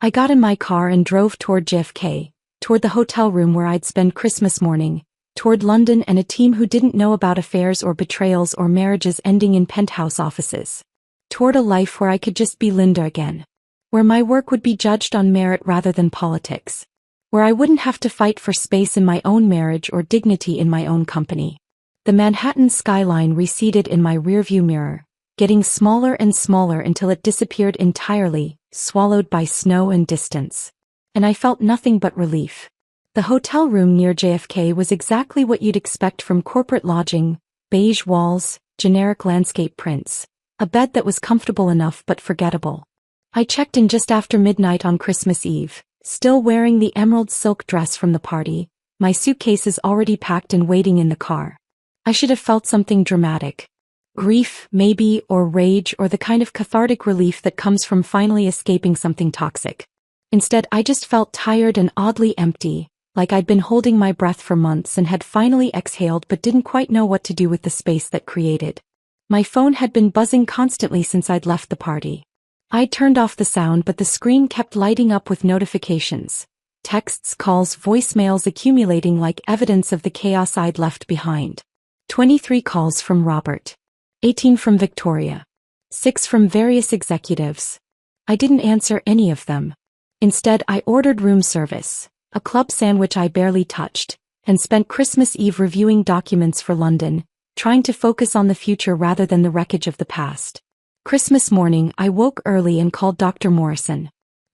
I got in my car and drove toward JFK, toward the hotel room where I'd spend Christmas morning, toward London and a team who didn't know about affairs or betrayals or marriages ending in penthouse offices. Toward a life where I could just be Linda again. Where my work would be judged on merit rather than politics. Where I wouldn't have to fight for space in my own marriage or dignity in my own company. The Manhattan skyline receded in my rearview mirror, getting smaller and smaller until it disappeared entirely, swallowed by snow and distance. And I felt nothing but relief. The hotel room near JFK was exactly what you'd expect from corporate lodging: beige walls, generic landscape prints, a bed that was comfortable enough but forgettable. I checked in just after midnight on Christmas Eve, still wearing the emerald silk dress from the party, my suitcases already packed and waiting in the car. I should have felt something dramatic. Grief, maybe, or rage, or the kind of cathartic relief that comes from finally escaping something toxic. Instead, I just felt tired and oddly empty, like I'd been holding my breath for months and had finally exhaled but didn't quite know what to do with the space that created. My phone had been buzzing constantly since I'd left the party. I'd turned off the sound, but the screen kept lighting up with notifications. Texts, calls, voicemails accumulating like evidence of the chaos I'd left behind. 23 calls from Robert. 18 from Victoria. 6 from various executives. I didn't answer any of them. Instead, I ordered room service, a club sandwich I barely touched, and spent Christmas Eve reviewing documents for London, trying to focus on the future rather than the wreckage of the past. Christmas morning, I woke early and called Dr. Morrison.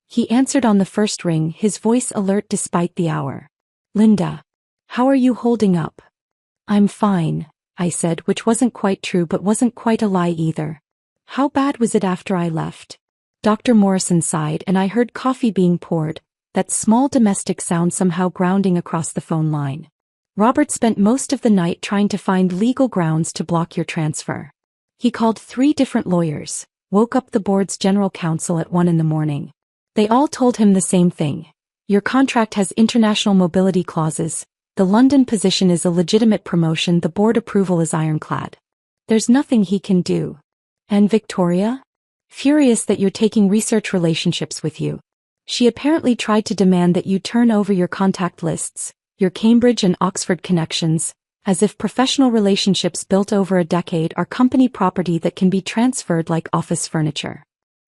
He answered on the first ring, his voice alert despite the hour. Linda, how are you holding up? I'm fine, I said, which wasn't quite true but wasn't quite a lie either. How bad was it after I left? Dr. Morrison sighed and I heard coffee being poured, that small domestic sound somehow grounding across the phone line. Robert spent most of the night trying to find legal grounds to block your transfer. He called 3 different lawyers, woke up the board's general counsel at 1 a.m. They all told him the same thing. Your contract has international mobility clauses, the London position is a legitimate promotion, the board approval is ironclad. There's nothing he can do. And Victoria? Furious that you're taking research relationships with you. She apparently tried to demand that you turn over your contact lists, your Cambridge and Oxford connections, as if professional relationships built over a decade are company property that can be transferred like office furniture.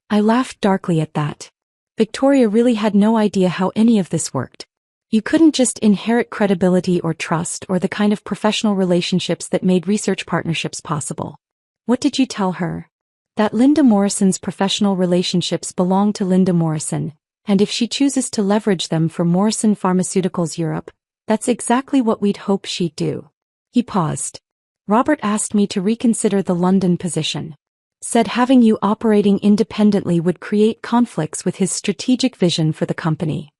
I laughed darkly at that. Victoria really had no idea how any of this worked. You couldn't just inherit credibility or trust or the kind of professional relationships that made research partnerships possible. What did you tell her? That Linda Morrison's professional relationships belong to Linda Morrison, and if she chooses to leverage them for Morrison Pharmaceuticals Europe, that's exactly what we'd hope she'd do. He paused. Robert asked me to reconsider the London position. Said having you operating independently would create conflicts with his strategic vision for the company.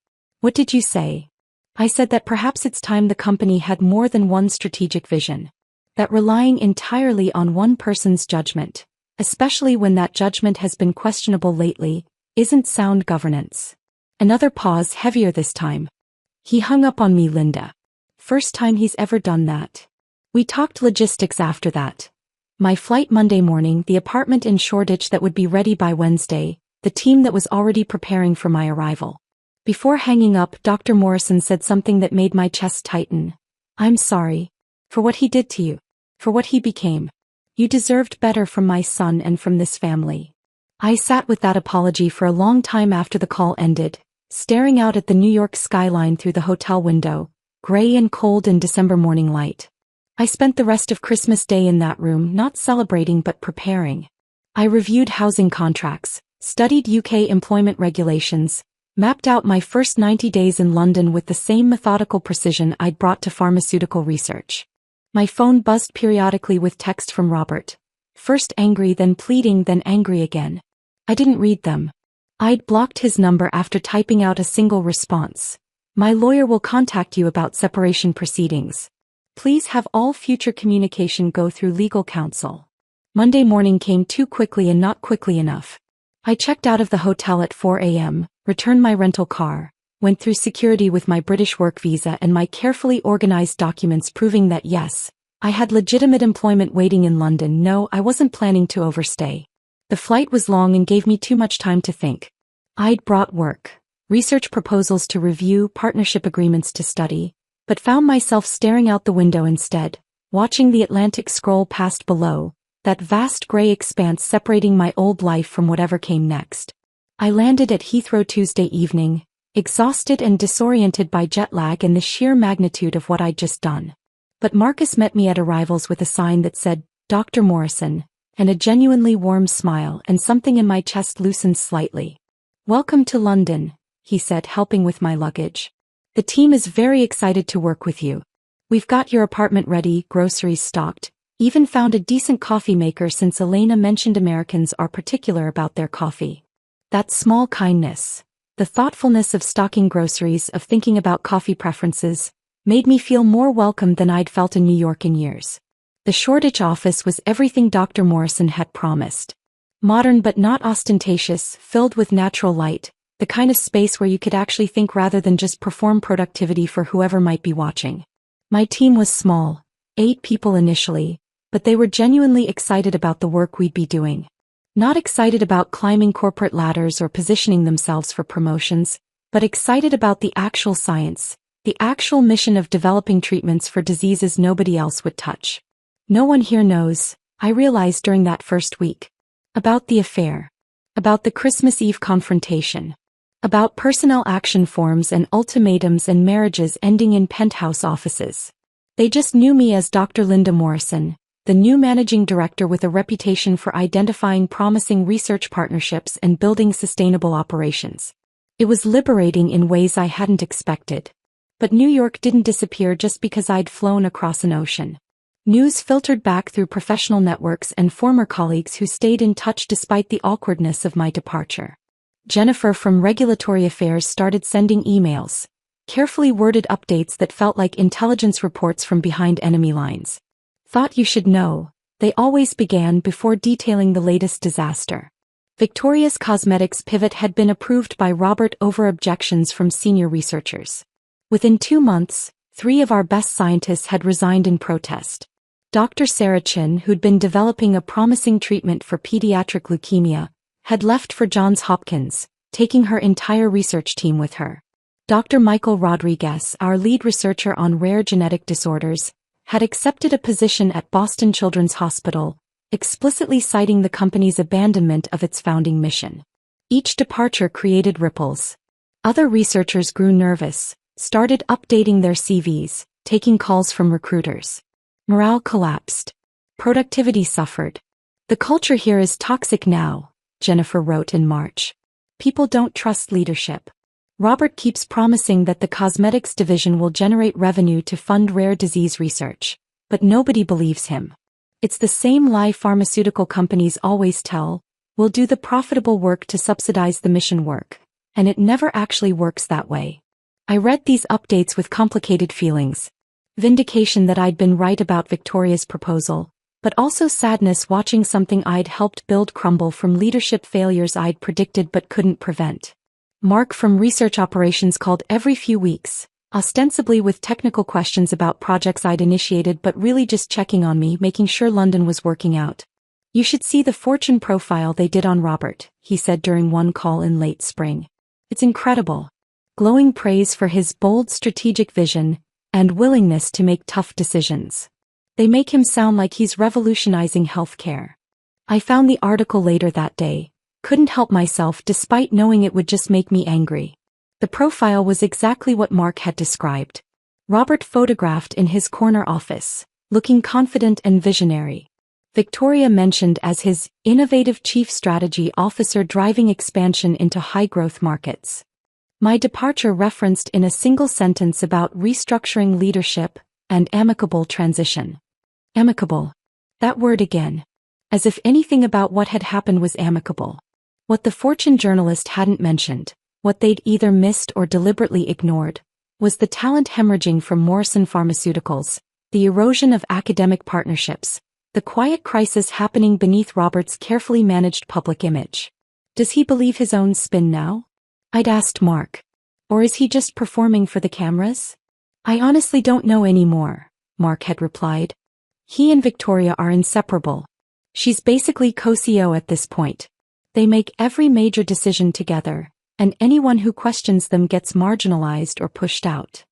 What did you say? I said that perhaps it's time the company had more than one strategic vision. That relying entirely on one person's judgment, especially when that judgment has been questionable lately, isn't sound governance. Another pause, heavier this time. He hung up on me, Linda. First time he's ever done that. We talked logistics after that. My flight Monday morning, the apartment in Shoreditch that would be ready by Wednesday, the team that was already preparing for my arrival. Before hanging up, Dr. Morrison said something that made my chest tighten. I'm sorry. For what he did to you. For what he became. You deserved better from my son and from this family. I sat with that apology for a long time after the call ended, staring out at the New York skyline through the hotel window, gray and cold in December morning light. I spent the rest of Christmas Day in that room, not celebrating but preparing. I reviewed housing contracts, studied UK employment regulations, mapped out my first 90 days in London with the same methodical precision I'd brought to pharmaceutical research. My phone buzzed periodically with text from Robert. First angry, then pleading, then angry again. I didn't read them. I'd blocked his number after typing out a single response. My lawyer will contact you about separation proceedings. Please have all future communication go through legal counsel. Monday morning came too quickly and not quickly enough. I checked out of the hotel at 4 a.m., returned my rental car, went through security with my British work visa and my carefully organized documents proving that yes, I had legitimate employment waiting in London. No, I wasn't planning to overstay. The flight was long and gave me too much time to think. I'd brought work, research proposals to review, partnership agreements to study, but found myself staring out the window instead, watching the Atlantic scroll past below, that vast gray expanse separating my old life from whatever came next. I landed at Heathrow Tuesday evening, exhausted and disoriented by jet lag and the sheer magnitude of what I'd just done. But Marcus met me at arrivals with a sign that said, Dr. Morrison, and a genuinely warm smile, and something in my chest loosened slightly. Welcome to London, he said, helping with my luggage. The team is very excited to work with you. We've got your apartment ready, groceries stocked, even found a decent coffee maker since Elena mentioned Americans are particular about their coffee. That small kindness, the thoughtfulness of stocking groceries, of thinking about coffee preferences, made me feel more welcome than I'd felt in New York in years. The Shoreditch office was everything Dr. Morrison had promised. Modern but not ostentatious, filled with natural light, the kind of space where you could actually think rather than just perform productivity for whoever might be watching. My team was small, 8 people initially, but they were genuinely excited about the work we'd be doing. Not excited about climbing corporate ladders or positioning themselves for promotions, but excited about the actual science, the actual mission of developing treatments for diseases nobody else would touch. No one here knows, I realized during that first week. About the affair. About the Christmas Eve confrontation. About personnel action forms and ultimatums and marriages ending in penthouse offices. They just knew me as Dr. Linda Morrison, the new managing director with a reputation for identifying promising research partnerships and building sustainable operations. It was liberating in ways I hadn't expected. But New York didn't disappear just because I'd flown across an ocean. News filtered back through professional networks and former colleagues who stayed in touch despite the awkwardness of my departure. Jennifer from Regulatory Affairs started sending emails, carefully worded updates that felt like intelligence reports from behind enemy lines. Thought you should know, they always began before detailing the latest disaster. Victoria's Cosmetics pivot had been approved by Robert over objections from senior researchers. Within 2 months, 3 of our best scientists had resigned in protest. Dr. Sarah Chin, who'd been developing a promising treatment for pediatric leukemia, had left for Johns Hopkins, taking her entire research team with her. Dr. Michael Rodriguez, our lead researcher on rare genetic disorders, had accepted a position at Boston Children's Hospital, explicitly citing the company's abandonment of its founding mission. Each departure created ripples. Other researchers grew nervous, started updating their CVs, taking calls from recruiters. Morale collapsed. Productivity suffered. The culture here is toxic now, Jennifer wrote in March. People don't trust leadership. Robert keeps promising that the cosmetics division will generate revenue to fund rare disease research, but nobody believes him. It's the same lie pharmaceutical companies always tell: we'll do the profitable work to subsidize the mission work, and it never actually works that way. I read these updates with complicated feelings. Vindication that I'd been right about Victoria's proposal, but also sadness watching something I'd helped build crumble from leadership failures I'd predicted but couldn't prevent. Mark from research operations called every few weeks, ostensibly with technical questions about projects I'd initiated but really just checking on me, making sure London was working out. You should see the Fortune profile they did on Robert, he said during one call in late spring. It's incredible. Glowing praise for his bold strategic vision and willingness to make tough decisions. They make him sound like he's revolutionizing healthcare. I found the article later that day, couldn't help myself despite knowing it would just make me angry. The profile was exactly what Mark had described. Robert photographed in his corner office, looking confident and visionary. Victoria mentioned as his innovative chief strategy officer driving expansion into high-growth markets. My departure referenced in a single sentence about restructuring leadership and amicable transition. Amicable. That word again. As if anything about what had happened was amicable. What the Fortune journalist hadn't mentioned, what they'd either missed or deliberately ignored, was the talent hemorrhaging from Morrison Pharmaceuticals, the erosion of academic partnerships, the quiet crisis happening beneath Robert's carefully managed public image. Does he believe his own spin now? I'd asked Mark. Or is he just performing for the cameras? I honestly don't know anymore, Mark had replied. He and Victoria are inseparable. She's basically co-CEO at this point. They make every major decision together, and anyone who questions them gets marginalized or pushed out.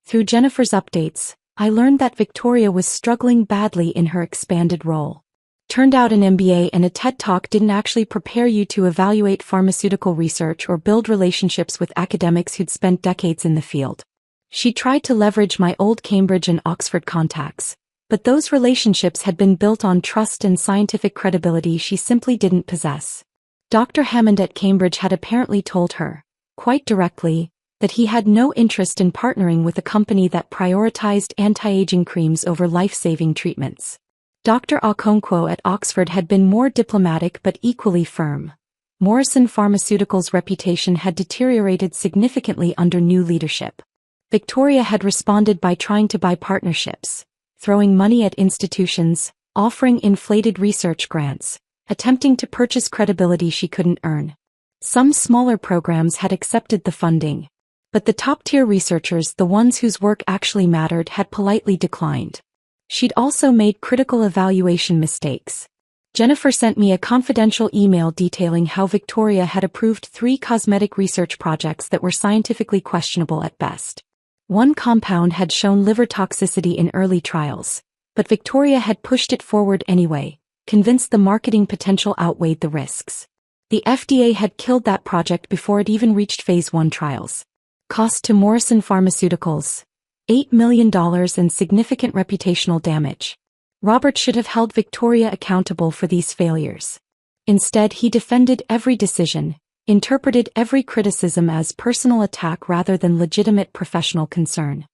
Through Jennifer's updates, I learned that Victoria was struggling badly in her expanded role. Turned out an MBA and a TED Talk didn't actually prepare you to evaluate pharmaceutical research or build relationships with academics who'd spent decades in the field. She tried to leverage my old Cambridge and Oxford contacts, but those relationships had been built on trust and scientific credibility she simply didn't possess. Dr. Hammond at Cambridge had apparently told her, quite directly, that he had no interest in partnering with a company that prioritized anti-aging creams over life-saving treatments. Dr. Okonkwo at Oxford had been more diplomatic but equally firm. Morrison Pharmaceuticals' reputation had deteriorated significantly under new leadership. Victoria had responded by trying to buy partnerships, throwing money at institutions, offering inflated research grants, attempting to purchase credibility she couldn't earn. Some smaller programs had accepted the funding, but the top-tier researchers, the ones whose work actually mattered, had politely declined. She'd also made critical evaluation mistakes. Jennifer sent me a confidential email detailing how Victoria had approved 3 cosmetic research projects that were scientifically questionable at best. One compound had shown liver toxicity in early trials, but Victoria had pushed it forward anyway, convinced the marketing potential outweighed the risks. The FDA had killed that project before it even reached phase 1 trials. Cost to Morrison Pharmaceuticals: $8 million and significant reputational damage. Robert should have held Victoria accountable for these failures. Instead, he defended every decision, interpreted every criticism as personal attack rather than legitimate professional concern.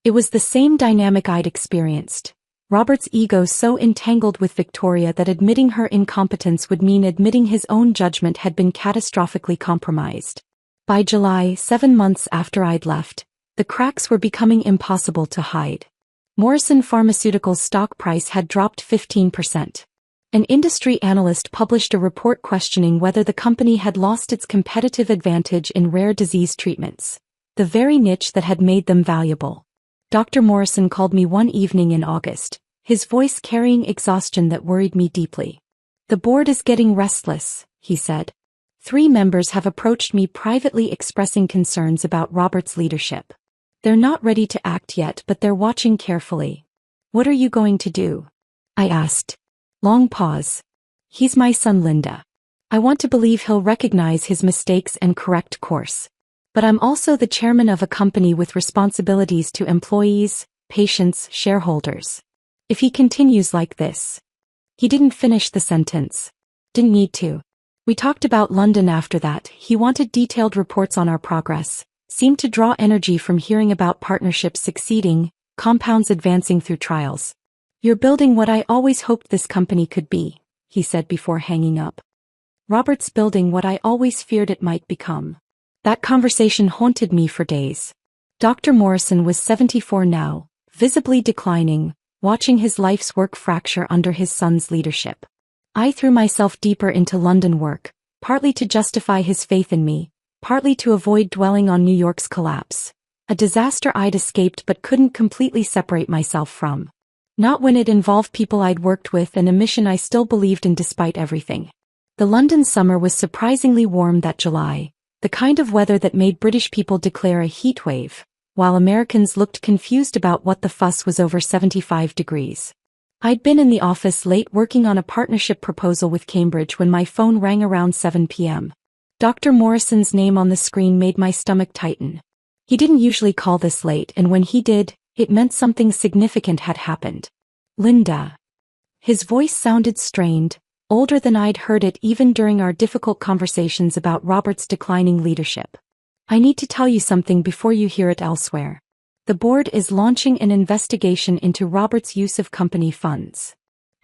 It was the same dynamic I'd experienced. Robert's ego so entangled with Victoria that admitting her incompetence would mean admitting his own judgment had been catastrophically compromised. By July, 7 months after I'd left, the cracks were becoming impossible to hide. Morrison Pharmaceuticals' stock price had dropped 15%. An industry analyst published a report questioning whether the company had lost its competitive advantage in rare disease treatments, the very niche that had made them valuable. Dr. Morrison called me one evening in August, his voice carrying exhaustion that worried me deeply. "The board is getting restless," he said. 3 members have approached me privately expressing concerns about Robert's leadership. They're not ready to act yet, but they're watching carefully. "What are you going to do?" I asked. Long pause. "He's my son, Linda. I want to believe he'll recognize his mistakes and correct course." But I'm also the chairman of a company with responsibilities to employees, patients, shareholders. If he continues like this. He didn't finish the sentence. Didn't need to. We talked about London after that. He wanted detailed reports on our progress, seemed to draw energy from hearing about partnerships succeeding, compounds advancing through trials. You're building what I always hoped this company could be, he said before hanging up. Robert's building what I always feared it might become. That conversation haunted me for days. Dr. Morrison was 74 now, visibly declining, watching his life's work fracture under his son's leadership. I threw myself deeper into London work, partly to justify his faith in me, partly to avoid dwelling on New York's collapse. A disaster I'd escaped but couldn't completely separate myself from. Not when it involved people I'd worked with and a mission I still believed in despite everything. The London summer was surprisingly warm that July, the kind of weather that made British people declare a heat wave, while Americans looked confused about what the fuss was over 75 degrees. I'd been in the office late working on a partnership proposal with Cambridge when my phone rang around 7 p.m. Dr. Morrison's name on the screen made my stomach tighten. He didn't usually call this late, and when he did, it meant something significant had happened. Linda. His voice sounded strained, older than I'd heard it even during our difficult conversations about Robert's declining leadership. I need to tell you something before you hear it elsewhere. The board is launching an investigation into Robert's use of company funds.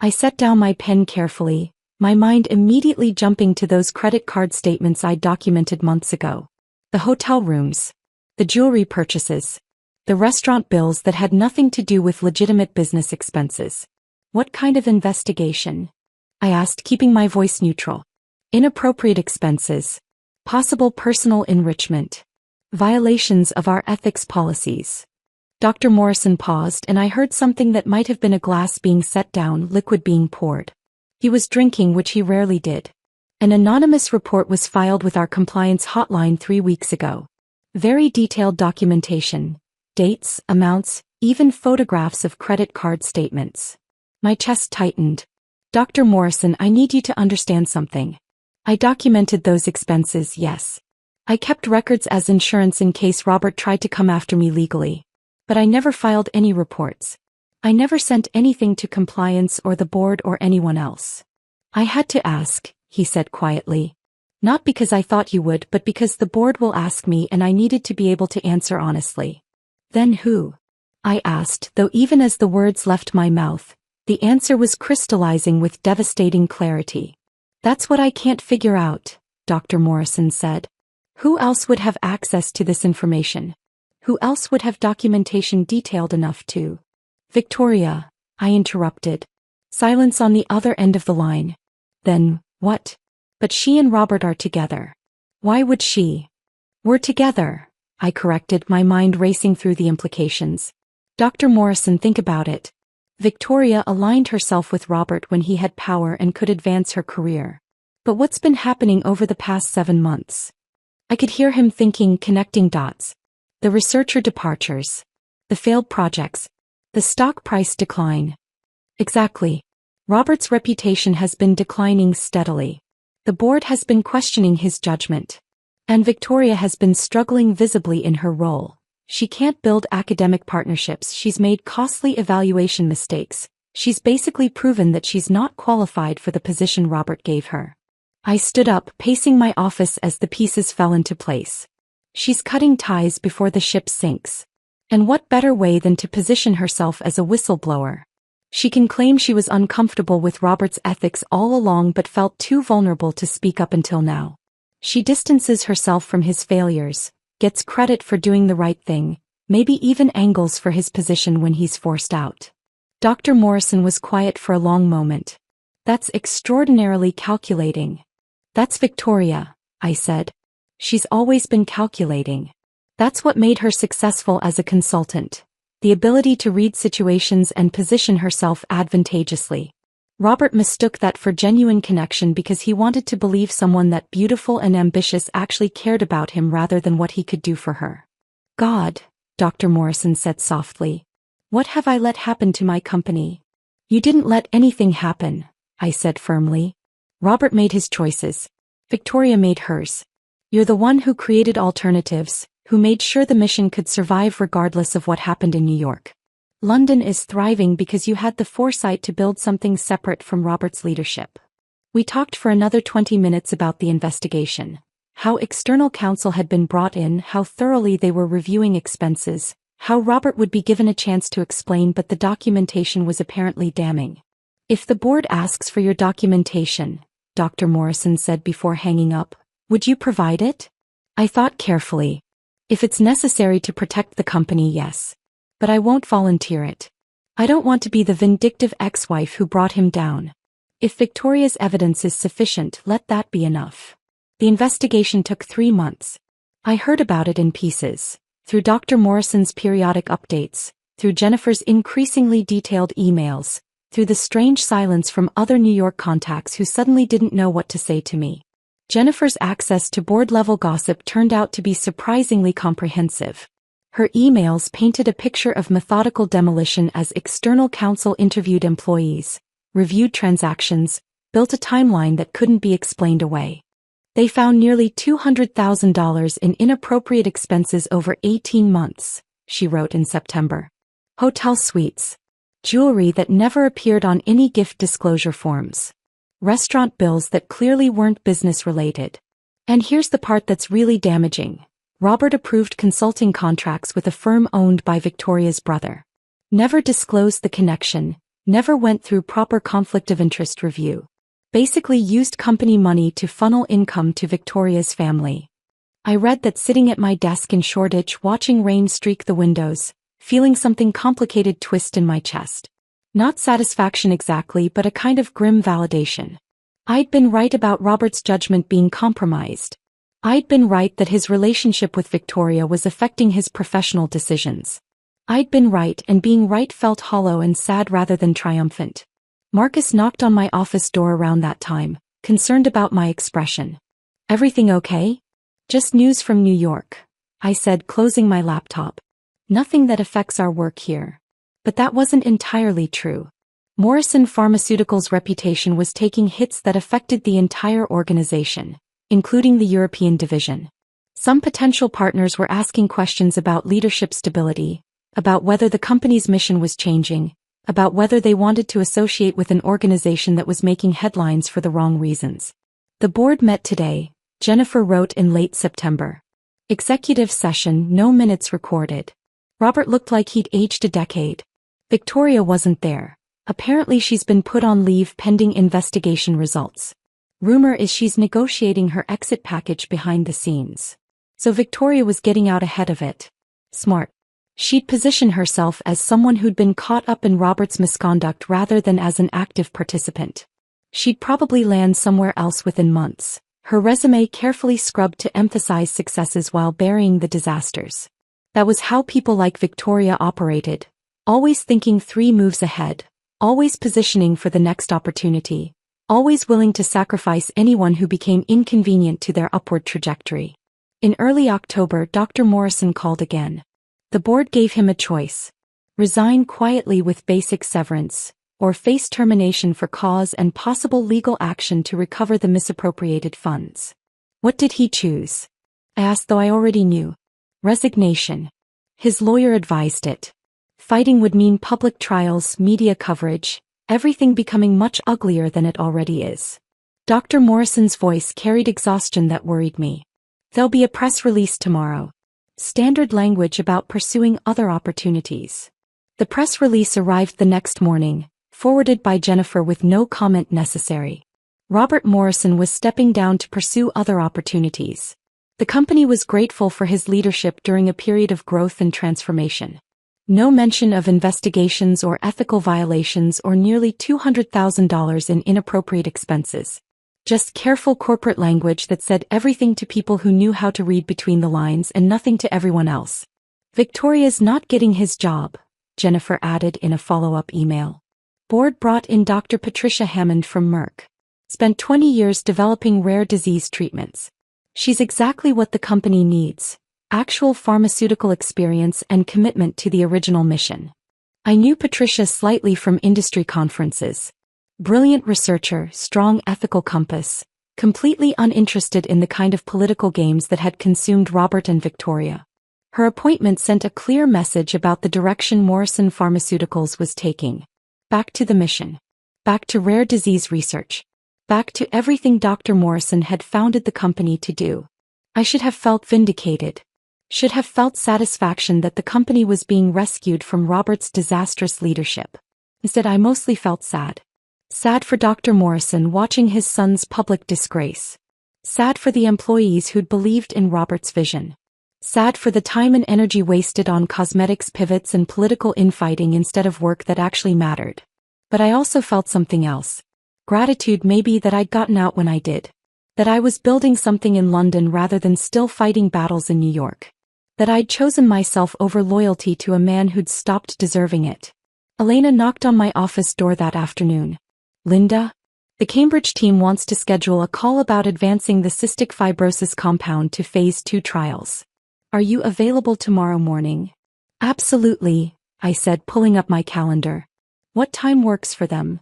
I set down my pen carefully, my mind immediately jumping to those credit card statements I'd documented months ago. The hotel rooms. The jewelry purchases. The restaurant bills that had nothing to do with legitimate business expenses. What kind of investigation? I asked, keeping my voice neutral. Inappropriate expenses. Possible personal enrichment. Violations of our ethics policies. Dr. Morrison paused and I heard something that might have been a glass being set down, liquid being poured. He was drinking, which he rarely did. An anonymous report was filed with our compliance hotline 3 weeks ago. Very detailed documentation. Dates, amounts, even photographs of credit card statements. My chest tightened. Dr. Morrison, I need you to understand something. I documented those expenses, yes. I kept records as insurance in case Robert tried to come after me legally. But I never filed any reports. I never sent anything to compliance or the board or anyone else. I had to ask, he said quietly. Not because I thought you would, but because the board will ask me and I needed to be able to answer honestly. Then who? I asked, though even as the words left my mouth, the answer was crystallizing with devastating clarity. That's what I can't figure out, Dr. Morrison said. Who else would have access to this information? Who else would have documentation detailed enough to? Victoria, I interrupted. Silence on the other end of the line. Then, what? But she and Robert are together. Why would she? We're together, I corrected, my mind racing through the implications. Dr. Morrison, think about it. Victoria aligned herself with Robert when he had power and could advance her career. But what's been happening over the past 7 months? I could hear him thinking, connecting dots. The researcher departures. The failed projects. The stock price decline. Exactly. Robert's reputation has been declining steadily. The board has been questioning his judgment. And Victoria has been struggling visibly in her role. She can't build academic partnerships, she's made costly evaluation mistakes, she's basically proven that she's not qualified for the position Robert gave her. I stood up, pacing my office as the pieces fell into place. She's cutting ties before the ship sinks. And what better way than to position herself as a whistleblower? She can claim she was uncomfortable with Robert's ethics all along but felt too vulnerable to speak up until now. She distances herself from his failures, gets credit for doing the right thing, maybe even angles for his position when he's forced out. Dr. Morrison was quiet for a long moment. That's extraordinarily calculating. That's Victoria, I said. She's always been calculating. That's what made her successful as a consultant. The ability to read situations and position herself advantageously. Robert mistook that for genuine connection because he wanted to believe someone that beautiful and ambitious actually cared about him rather than what he could do for her. God, Dr. Morrison said softly. What have I let happen to my company? You didn't let anything happen, I said firmly. Robert made his choices. Victoria made hers. You're the one who created alternatives, who made sure the mission could survive regardless of what happened in New York. London is thriving because you had the foresight to build something separate from Robert's leadership. We talked for another 20 minutes about the investigation. How external counsel had been brought in, how thoroughly they were reviewing expenses, how Robert would be given a chance to explain, but the documentation was apparently damning. If the board asks for your documentation, Dr. Morrison said before hanging up, would you provide it? I thought carefully. If it's necessary to protect the company, yes. But I won't volunteer it. I don't want to be the vindictive ex-wife who brought him down. If Victoria's evidence is sufficient, let that be enough. The investigation took 3 months. I heard about it in pieces, through Dr. Morrison's periodic updates, through Jennifer's increasingly detailed emails, through the strange silence from other New York contacts who suddenly didn't know what to say to me. Jennifer's access to board-level gossip turned out to be surprisingly comprehensive. Her emails painted a picture of methodical demolition as external counsel interviewed employees, reviewed transactions, built a timeline that couldn't be explained away. They found nearly $200,000 in inappropriate expenses over 18 months, she wrote in September. Hotel suites, jewelry that never appeared on any gift disclosure forms, restaurant bills that clearly weren't business-related. And here's the part that's really damaging. Robert approved consulting contracts with a firm owned by Victoria's brother. Never disclosed the connection, never went through proper conflict of interest review. Basically used company money to funnel income to Victoria's family. I read that sitting at my desk in Shoreditch watching rain streak the windows, feeling something complicated twist in my chest. Not satisfaction exactly, but a kind of grim validation. I'd been right about Robert's judgment being compromised. I'd been right that his relationship with Victoria was affecting his professional decisions. I'd been right, and being right felt hollow and sad rather than triumphant. Marcus knocked on my office door around that time, concerned about my expression. Everything okay? Just news from New York, I said, closing my laptop. Nothing that affects our work here. But that wasn't entirely true. Morrison Pharmaceuticals' reputation was taking hits that affected the entire organization, including the European division. Some potential partners were asking questions about leadership stability, about whether the company's mission was changing, about whether they wanted to associate with an organization that was making headlines for the wrong reasons. The board met today, Jennifer wrote in late September. Executive session, no minutes recorded. Robert looked like he'd aged a decade. Victoria wasn't there. Apparently she's been put on leave pending investigation results. Rumor is she's negotiating her exit package behind the scenes. So Victoria was getting out ahead of it. Smart. She'd position herself as someone who'd been caught up in Robert's misconduct rather than as an active participant. She'd probably land somewhere else within months, her resume carefully scrubbed to emphasize successes while burying the disasters. That was how people like Victoria operated, always thinking 3 moves ahead, always positioning for the next opportunity, always willing to sacrifice anyone who became inconvenient to their upward trajectory. In early October, Dr. Morrison called again. The board gave him a choice. Resign quietly with basic severance, or face termination for cause and possible legal action to recover the misappropriated funds. What did he choose? I asked, though I already knew. Resignation. His lawyer advised it. Fighting would mean public trials, media coverage, everything becoming much uglier than it already is. Dr. Morrison's voice carried exhaustion that worried me. There'll be a press release tomorrow. Standard language about pursuing other opportunities. The press release arrived the next morning, forwarded by Jennifer with no comment necessary. Robert Morrison was stepping down to pursue other opportunities. The company was grateful for his leadership during a period of growth and transformation. No mention of investigations or ethical violations or nearly $200,000 in inappropriate expenses. Just careful corporate language that said everything to people who knew how to read between the lines and nothing to everyone else. Victoria's not getting his job, Jennifer added in a follow-up email. Board brought in Dr. Patricia Hammond from Merck. Spent 20 years developing rare disease treatments. She's exactly what the company needs. Actual pharmaceutical experience and commitment to the original mission. I knew Patricia slightly from industry conferences. Brilliant researcher, strong ethical compass, completely uninterested in the kind of political games that had consumed Robert and Victoria. Her appointment sent a clear message about the direction Morrison Pharmaceuticals was taking. Back to the mission. Back to rare disease research. Back to everything Dr. Morrison had founded the company to do. I should have felt vindicated. Should have felt satisfaction that the company was being rescued from Robert's disastrous leadership. Instead, I mostly felt sad. Sad for Dr. Morrison watching his son's public disgrace. Sad for the employees who'd believed in Robert's vision. Sad for the time and energy wasted on cosmetics pivots and political infighting instead of work that actually mattered. But I also felt something else. Gratitude maybe that I'd gotten out when I did. That I was building something in London rather than still fighting battles in New York. That I'd chosen myself over loyalty to a man who'd stopped deserving it. Elena knocked on my office door that afternoon. Linda? The Cambridge team wants to schedule a call about advancing the cystic fibrosis compound to phase 2 trials. Are you available tomorrow morning? Absolutely, I said, pulling up my calendar. What time works for them?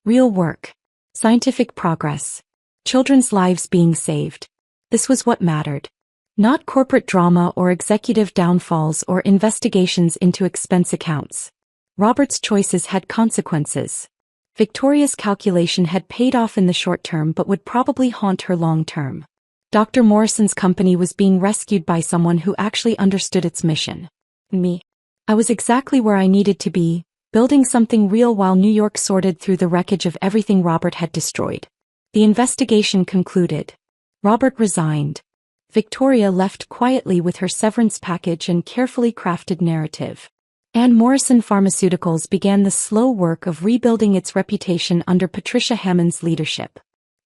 Real work. Scientific progress. Children's lives being saved. This was what mattered. Not corporate drama or executive downfalls or investigations into expense accounts. Robert's choices had consequences. Victoria's calculation had paid off in the short term but would probably haunt her long term. Dr. Morrison's company was being rescued by someone who actually understood its mission. Me. I was exactly where I needed to be, building something real while New York sorted through the wreckage of everything Robert had destroyed. The investigation concluded. Robert resigned. Victoria left quietly with her severance package and carefully crafted narrative. And Morrison Pharmaceuticals began the slow work of rebuilding its reputation under Patricia Hammond's leadership.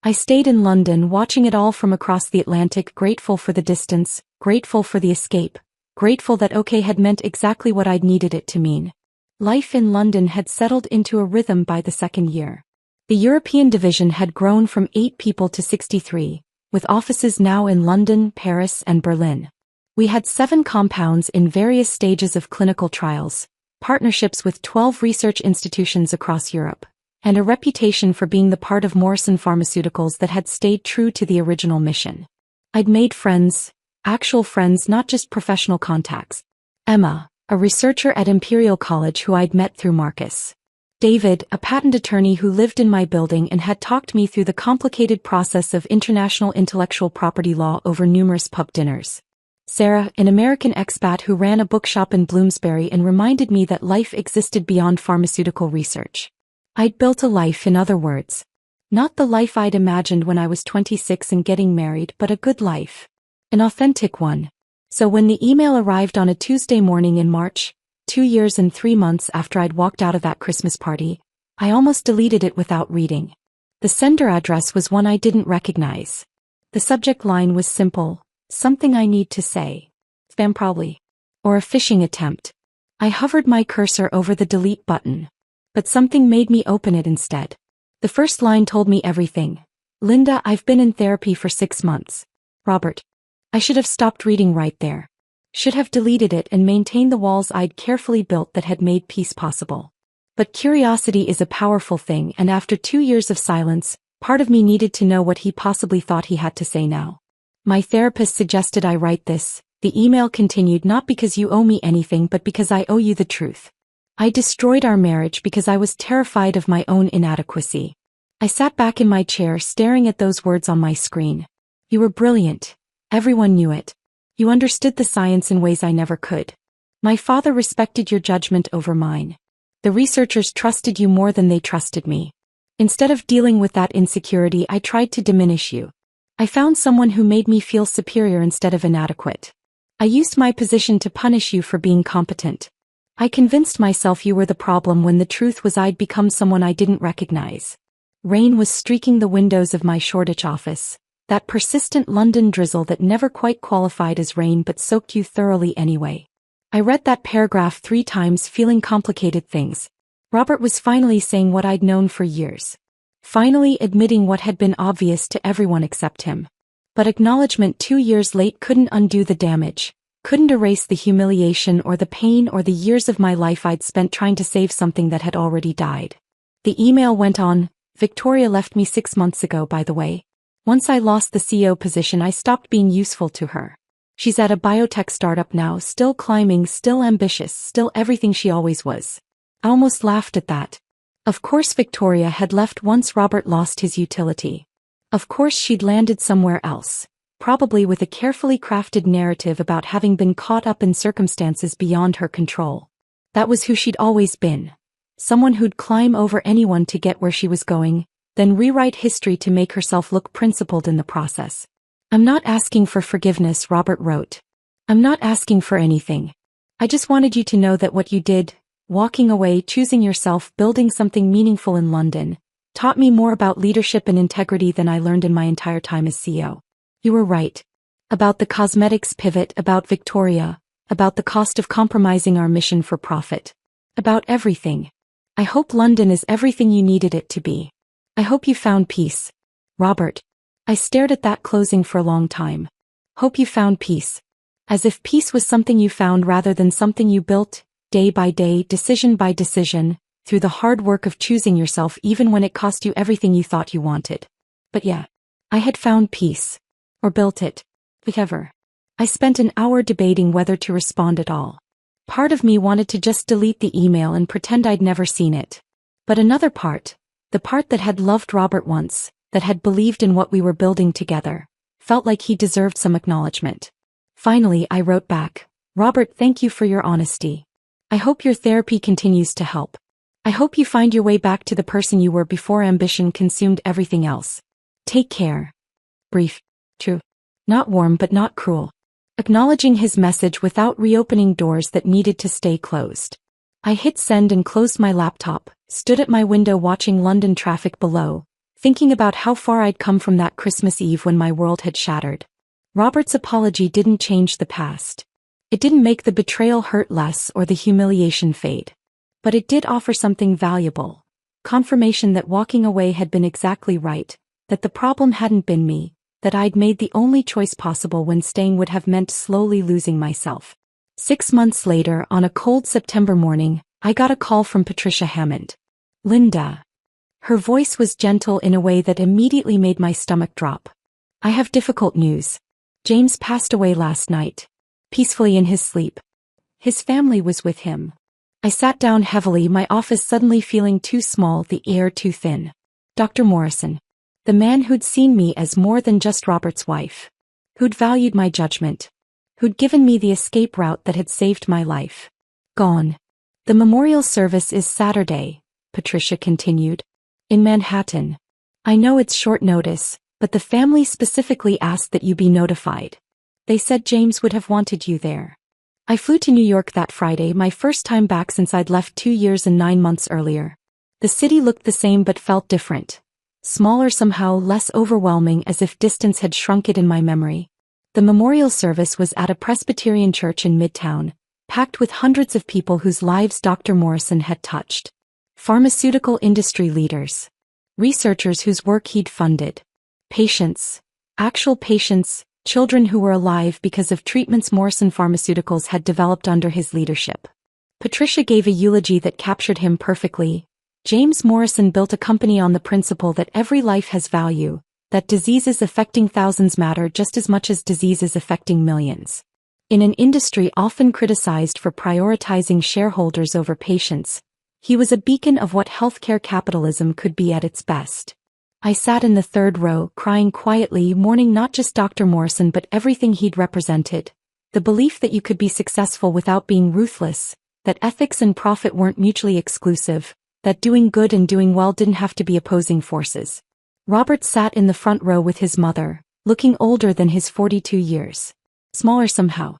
I stayed in London watching it all from across the Atlantic, grateful for the distance, grateful for the escape, grateful that OK had meant exactly what I'd needed it to mean. Life in London had settled into a rhythm by the second year. The European division had grown from 8 people to 63, with offices now in London, Paris, and Berlin. We had 7 compounds in various stages of clinical trials, partnerships with 12 research institutions across Europe, and a reputation for being the part of Morrison Pharmaceuticals that had stayed true to the original mission. I'd made friends, actual friends, not just professional contacts. Emma, a researcher at Imperial College who I'd met through Marcus. David, a patent attorney who lived in my building and had talked me through the complicated process of international intellectual property law over numerous pub dinners. Sarah, an American expat who ran a bookshop in Bloomsbury and reminded me that life existed beyond pharmaceutical research. I'd built a life, in other words. Not the life I'd imagined when I was 26 and getting married, but a good life. An authentic one. So when the email arrived on a Tuesday morning in March, 2 years and 3 months after I'd walked out of that Christmas party, I almost deleted it without reading. The sender address was one I didn't recognize. The subject line was simple, something I need to say. Spam probably. Or a phishing attempt. I hovered my cursor over the delete button. But something made me open it instead. The first line told me everything. Linda, I've been in therapy for 6 months. Robert. I should have stopped reading right there. Should have deleted it and maintained the walls I'd carefully built that had made peace possible. But curiosity is a powerful thing, and after 2 years of silence, part of me needed to know what he possibly thought he had to say now. My therapist suggested I write this. The email continued, not because you owe me anything but because I owe you the truth. I destroyed our marriage because I was terrified of my own inadequacy. I sat back in my chair staring at those words on my screen. You were brilliant. Everyone knew it. You understood the science in ways I never could. My father respected your judgment over mine. The researchers trusted you more than they trusted me. Instead of dealing with that insecurity, I tried to diminish you. I found someone who made me feel superior instead of inadequate. I used my position to punish you for being competent. I convinced myself you were the problem when the truth was I'd become someone I didn't recognize. Rain was streaking the windows of my Shoreditch office. That persistent London drizzle that never quite qualified as rain but soaked you thoroughly anyway. I read that paragraph 3 times, feeling complicated things. Robert was finally saying what I'd known for years. Finally admitting what had been obvious to everyone except him. But acknowledgement 2 years late couldn't undo the damage, couldn't erase the humiliation or the pain or the years of my life I'd spent trying to save something that had already died. The email went on. Victoria left me 6 months ago, by the way. Once I lost the CEO position, I stopped being useful to her. She's at a biotech startup now, still climbing, still ambitious, still everything she always was. I almost laughed at that. Of course Victoria had left once Robert lost his utility. Of course she'd landed somewhere else, probably with a carefully crafted narrative about having been caught up in circumstances beyond her control. That was who she'd always been. Someone who'd climb over anyone to get where she was going, then rewrite history to make herself look principled in the process. "I'm not asking for forgiveness," Robert wrote. "I'm not asking for anything. I just wanted you to know that what you did, walking away, choosing yourself, building something meaningful in London, taught me more about leadership and integrity than I learned in my entire time as CEO. You were right. About the cosmetics pivot, about Victoria, about the cost of compromising our mission for profit. About everything. I hope London is everything you needed it to be. I hope you found peace." Robert. I stared at that closing for a long time. Hope you found peace. As if peace was something you found rather than something you built, day by day, decision by decision, through the hard work of choosing yourself even when it cost you everything you thought you wanted. But yeah, I had found peace. Or built it. Whichever. I spent an hour debating whether to respond at all. Part of me wanted to just delete the email and pretend I'd never seen it. But another part, the part that had loved Robert once, that had believed in what we were building together, felt like he deserved some acknowledgement. Finally, I wrote back, "Robert, thank you for your honesty. I hope your therapy continues to help. I hope you find your way back to the person you were before ambition consumed everything else. Take care." Brief. True. Not warm but not cruel. Acknowledging his message without reopening doors that needed to stay closed. I hit send and closed my laptop, stood at my window watching London traffic below, thinking about how far I'd come from that Christmas Eve when my world had shattered. Robert's apology didn't change the past. It didn't make the betrayal hurt less or the humiliation fade. But it did offer something valuable. Confirmation that walking away had been exactly right, that the problem hadn't been me, that I'd made the only choice possible when staying would have meant slowly losing myself. 6 months later, on a cold September morning, I got a call from Patricia Hammond. "Linda." Her voice was gentle in a way that immediately made my stomach drop. "I have difficult news. James passed away last night. Peacefully in his sleep. His family was with him." I sat down heavily, my office suddenly feeling too small, the air too thin. Dr. Morrison. The man who'd seen me as more than just Robert's wife. Who'd valued my judgment. Who'd given me the escape route that had saved my life. Gone. "The memorial service is Saturday," Patricia continued. "In Manhattan. I know it's short notice, but the family specifically asked that you be notified. They said James would have wanted you there." I flew to New York that Friday, my first time back since I'd left 2 years and 9 months earlier. The city looked the same but felt different. Smaller, somehow less overwhelming, as if distance had shrunk it in my memory. The memorial service was at a Presbyterian church in Midtown, packed with hundreds of people whose lives Dr. Morrison had touched. Pharmaceutical industry leaders. Researchers whose work he'd funded. Patients. Actual patients, children who were alive because of treatments Morrison Pharmaceuticals had developed under his leadership. Patricia gave a eulogy that captured him perfectly. James Morrison built a company on the principle that every life has value, that diseases affecting thousands matter just as much as diseases affecting millions. In an industry often criticized for prioritizing shareholders over patients, he was a beacon of what healthcare capitalism could be at its best. I sat in the third row, crying quietly, mourning not just Dr. Morrison but everything he'd represented. The belief that you could be successful without being ruthless, that ethics and profit weren't mutually exclusive, that doing good and doing well didn't have to be opposing forces. Robert sat in the front row with his mother, looking older than his 42 years. Smaller somehow.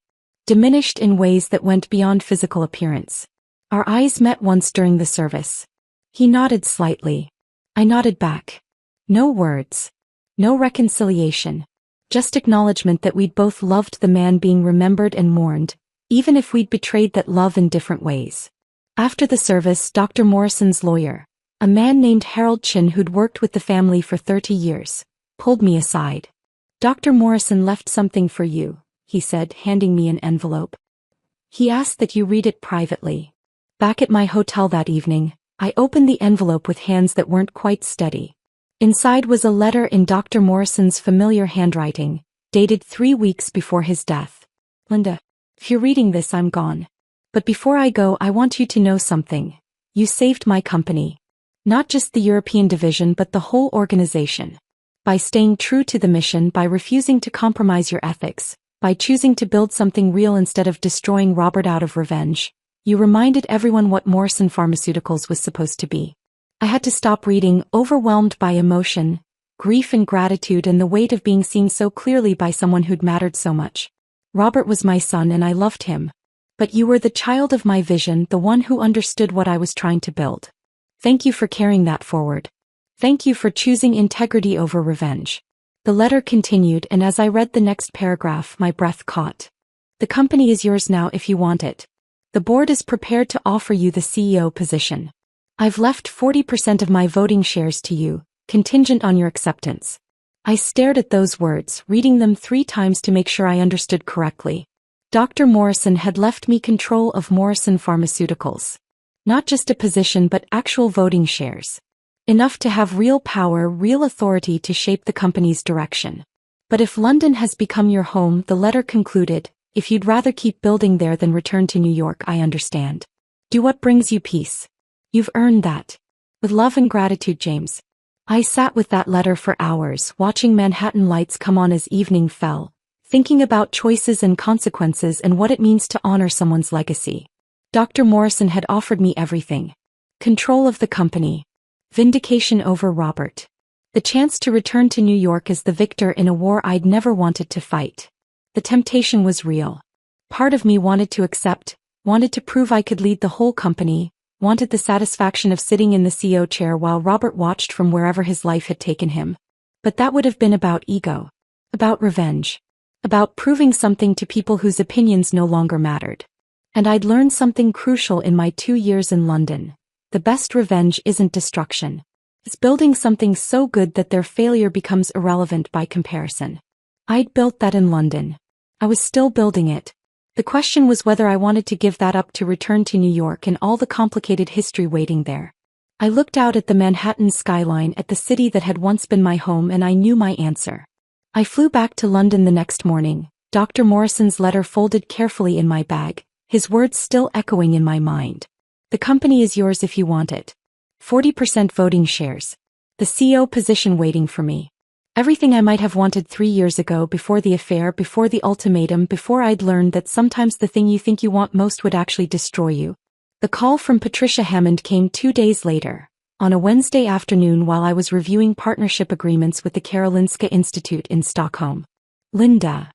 Diminished in ways that went beyond physical appearance. Our eyes met once during the service. He nodded slightly. I nodded back. No words. No reconciliation. Just acknowledgement that we'd both loved the man being remembered and mourned, even if we'd betrayed that love in different ways. After the service, Dr. Morrison's lawyer, a man named Harold Chin who'd worked with the family for 30 years, pulled me aside. "Dr. Morrison left something for you," he said, handing me an envelope. "He asked that you read it privately." Back at my hotel that evening, I opened the envelope with hands that weren't quite steady. Inside was a letter in Dr. Morrison's familiar handwriting, dated 3 weeks before his death. Linda, if you're reading this, I'm gone. But before I go, I want you to know something. You saved my company. Not just the European division but the whole organization. By staying true to the mission, by refusing to compromise your ethics, by choosing to build something real instead of destroying Robert out of revenge, you reminded everyone what Morrison Pharmaceuticals was supposed to be. I had to stop reading, overwhelmed by emotion, grief and gratitude and the weight of being seen so clearly by someone who'd mattered so much. Robert was my son and I loved him. But you were the child of my vision, the one who understood what I was trying to build. Thank you for carrying that forward. Thank you for choosing integrity over revenge. The letter continued, and as I read the next paragraph, my breath caught. The company is yours now if you want it. The board is prepared to offer you the CEO position. I've left 40% of my voting shares to you, contingent on your acceptance. I stared at those words, reading them 3 times to make sure I understood correctly. Dr. Morrison had left me control of Morrison Pharmaceuticals. Not just a position but actual voting shares. Enough to have real power, real authority to shape the company's direction. But if London has become your home, the letter concluded, if you'd rather keep building there than return to New York, I understand. Do what brings you peace. You've earned that. With love and gratitude, James. I sat with that letter for hours, watching Manhattan lights come on as evening fell, thinking about choices and consequences and what it means to honor someone's legacy. Dr. Morrison had offered me everything. Control of the company. Vindication over Robert. The chance to return to New York as the victor in a war I'd never wanted to fight. The temptation was real. Part of me wanted to accept, wanted to prove I could lead the whole company, wanted the satisfaction of sitting in the CEO chair while Robert watched from wherever his life had taken him. But that would have been about ego. About revenge. About proving something to people whose opinions no longer mattered. And I'd learned something crucial in my 2 years in London. The best revenge isn't destruction. It's building something so good that their failure becomes irrelevant by comparison. I'd built that in London. I was still building it. The question was whether I wanted to give that up to return to New York and all the complicated history waiting there. I looked out at the Manhattan skyline, at the city that had once been my home, and I knew my answer. I flew back to London the next morning, Dr. Morrison's letter folded carefully in my bag, his words still echoing in my mind. The company is yours if you want it. 40% voting shares. The CEO position waiting for me. Everything I might have wanted 3 years ago, before the affair, before the ultimatum, before I'd learned that sometimes the thing you think you want most would actually destroy you. The call from Patricia Hammond came 2 days later, on a Wednesday afternoon while I was reviewing partnership agreements with the Karolinska Institute in Stockholm. Linda.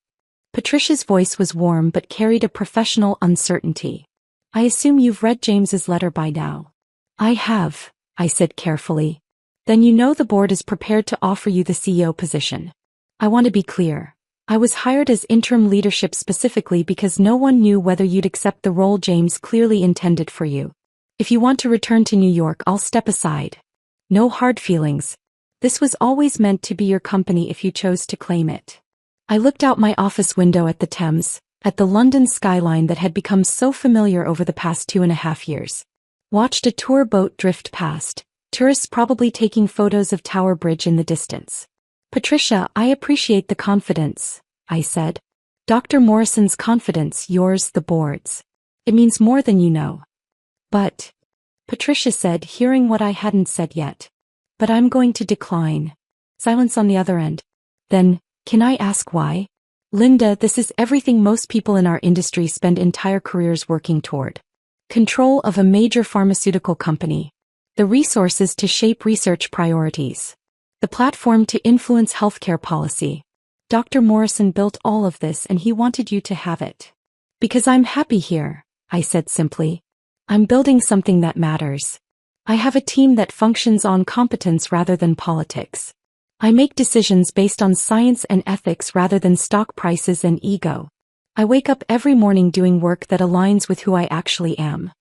Patricia's voice was warm but carried a professional uncertainty. I assume you've read James's letter by now. I have, I said carefully. Then you know the board is prepared to offer you the CEO position. I want to be clear. I was hired as interim leadership specifically because no one knew whether you'd accept the role James clearly intended for you. If you want to return to New York, I'll step aside. No hard feelings. This was always meant to be your company if you chose to claim it. I looked out my office window at the Thames, at the London skyline that had become so familiar over the past 2.5 years. Watched a tour boat drift past, tourists probably taking photos of Tower Bridge in the distance. Patricia, I appreciate the confidence, I said. Dr. Morrison's confidence, yours, the board's. It means more than you know. But, Patricia said, hearing what I hadn't said yet. But I'm going to decline. Silence on the other end. Then, can I ask why? Linda, this is everything most people in our industry spend entire careers working toward. Control of a major pharmaceutical company. The resources to shape research priorities. The platform to influence healthcare policy. Dr. Morrison built all of this and he wanted you to have it. Because I'm happy here, I said simply. I'm building something that matters. I have a team that functions on competence rather than politics. I make decisions based on science and ethics rather than stock prices and ego. I wake up every morning doing work that aligns with who I actually am.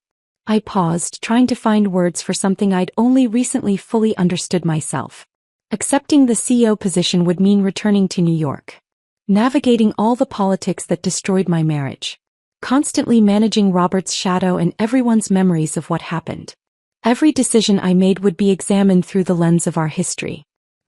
I paused, trying to find words for something I'd only recently fully understood myself. Accepting the CEO position would mean returning to New York. Navigating all the politics that destroyed my marriage. Constantly managing Robert's shadow and everyone's memories of what happened. Every decision I made would be examined through the lens of our history.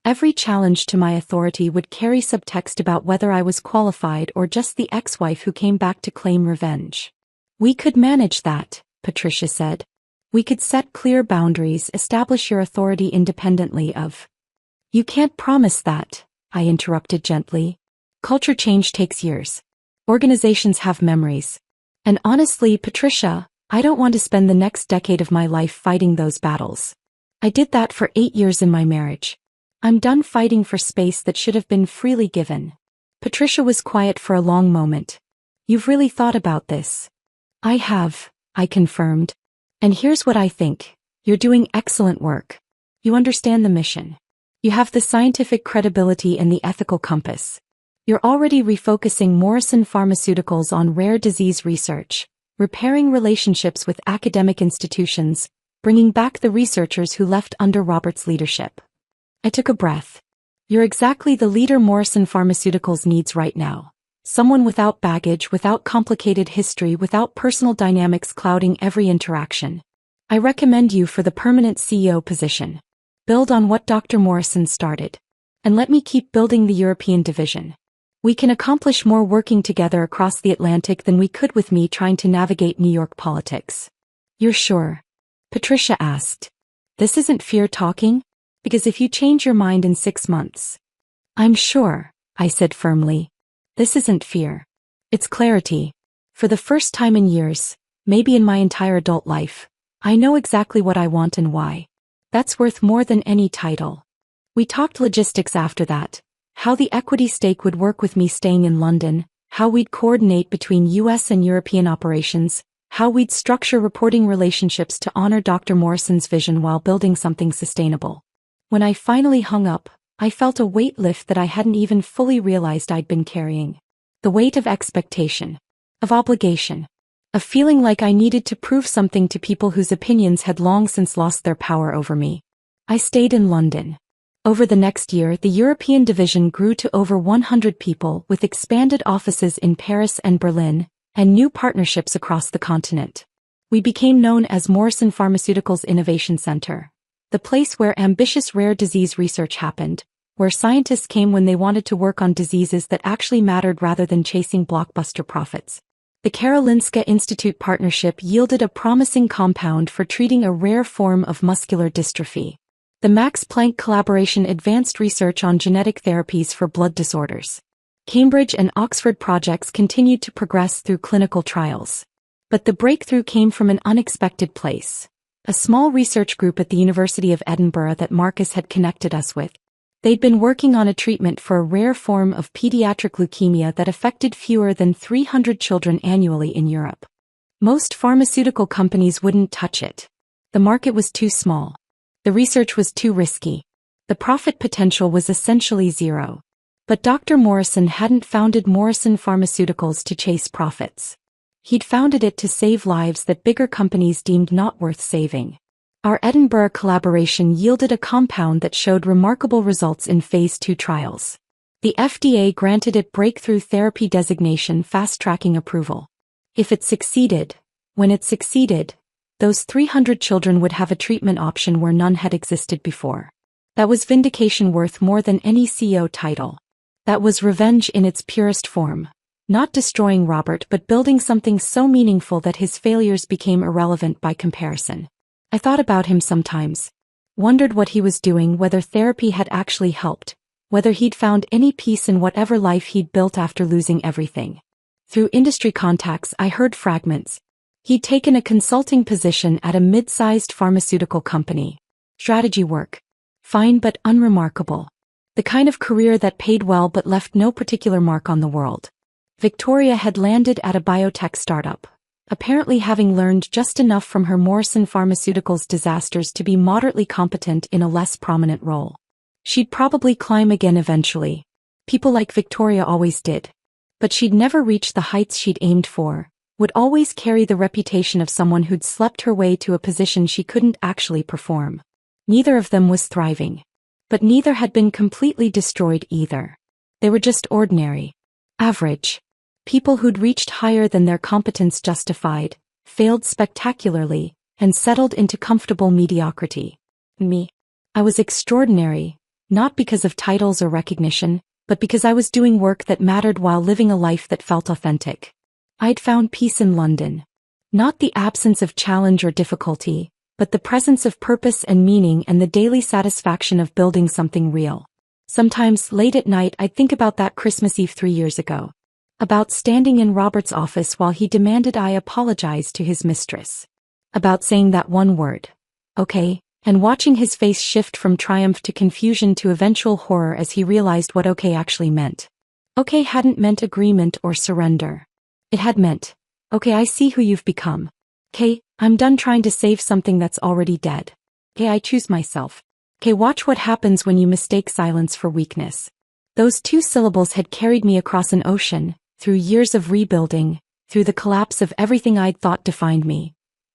Every challenge to my authority would carry subtext about whether I was qualified or just the ex-wife who came back to claim revenge. We could manage that, Patricia said. We could set clear boundaries, establish your authority independently of. You can't promise that, I interrupted gently. Culture change takes years. Organizations have memories. And honestly, Patricia, I don't want to spend the next decade of my life fighting those battles. I did that for 8 years in my marriage. I'm done fighting for space that should have been freely given. Patricia was quiet for a long moment. You've really thought about this? I have, I confirmed. And here's what I think. You're doing excellent work. You understand the mission. You have the scientific credibility and the ethical compass. You're already refocusing Morrison Pharmaceuticals on rare disease research, repairing relationships with academic institutions, bringing back the researchers who left under Robert's leadership. I took a breath. You're exactly the leader Morrison Pharmaceuticals needs right now. Someone without baggage, without complicated history, without personal dynamics clouding every interaction. I recommend you for the permanent CEO position. Build on what Dr. Morrison started. And let me keep building the European division. We can accomplish more working together across the Atlantic than we could with me trying to navigate New York politics. You're sure? Patricia asked. This isn't fear talking? Because if you change your mind in 6 months. I'm sure, I said firmly. This isn't fear. It's clarity. For the first time in years, maybe in my entire adult life, I know exactly what I want and why. That's worth more than any title. We talked logistics after that. How the equity stake would work with me staying in London, how we'd coordinate between US and European operations, how we'd structure reporting relationships to honor Dr. Morrison's vision while building something sustainable. When I finally hung up, I felt a weight lift that I hadn't even fully realized I'd been carrying. The weight of expectation, of obligation, of feeling like I needed to prove something to people whose opinions had long since lost their power over me. I stayed in London. Over the next year, the European division grew to over 100 people with expanded offices in Paris and Berlin, and new partnerships across the continent. We became known as Morrison Pharmaceuticals Innovation Center, the place where ambitious rare disease research happened, where scientists came when they wanted to work on diseases that actually mattered rather than chasing blockbuster profits. The Karolinska Institute partnership yielded a promising compound for treating a rare form of muscular dystrophy. The Max Planck collaboration advanced research on genetic therapies for blood disorders. Cambridge and Oxford projects continued to progress through clinical trials. But the breakthrough came from an unexpected place. A small research group at the University of Edinburgh that Marcus had connected us with. They'd been working on a treatment for a rare form of pediatric leukemia that affected fewer than 300 children annually in Europe. Most pharmaceutical companies wouldn't touch it. The market was too small. The research was too risky. The profit potential was essentially zero. But Dr. Morrison hadn't founded Morrison Pharmaceuticals to chase profits. He'd founded it to save lives that bigger companies deemed not worth saving. Our Edinburgh collaboration yielded a compound that showed remarkable results in phase 2 trials. The FDA granted it breakthrough therapy designation, fast-tracking approval. If it succeeded, when it succeeded, those 300 children would have a treatment option where none had existed before. That was vindication worth more than any CEO title. That was revenge in its purest form. Not destroying Robert but building something so meaningful that his failures became irrelevant by comparison. I thought about him sometimes. Wondered what he was doing, whether therapy had actually helped, whether he'd found any peace in whatever life he'd built after losing everything. Through industry contacts I heard fragments. He'd taken a consulting position at a mid-sized pharmaceutical company. Strategy work. Fine but unremarkable. The kind of career that paid well but left no particular mark on the world. Victoria had landed at a biotech startup, apparently having learned just enough from her Morrison Pharmaceuticals disasters to be moderately competent in a less prominent role. She'd probably climb again eventually. People like Victoria always did. But she'd never reach the heights she'd aimed for, would always carry the reputation of someone who'd slept her way to a position she couldn't actually perform. Neither of them was thriving. But neither had been completely destroyed either. They were just ordinary. Average. People who'd reached higher than their competence justified, failed spectacularly, and settled into comfortable mediocrity. Me. I was extraordinary, Not because of titles or recognition, but because I was doing work that mattered while living a life that felt authentic. I'd found peace in London. Not the absence of challenge or difficulty, but the presence of purpose and meaning and the daily satisfaction of building something real. Sometimes, late at night, I'd think about that Christmas Eve 3 years ago. About standing in Robert's office while he demanded I apologize to his mistress. About saying that one word, okay, and watching his face shift from triumph to confusion to eventual horror as he realized what okay actually meant. Okay hadn't meant agreement or surrender. It had meant, okay, I see who you've become. Okay, I'm done trying to save something that's already dead. Okay, I choose myself. Okay, watch what happens when you mistake silence for weakness. Those 2 syllables had carried me across an ocean, through years of rebuilding, through the collapse of everything I'd thought defined me.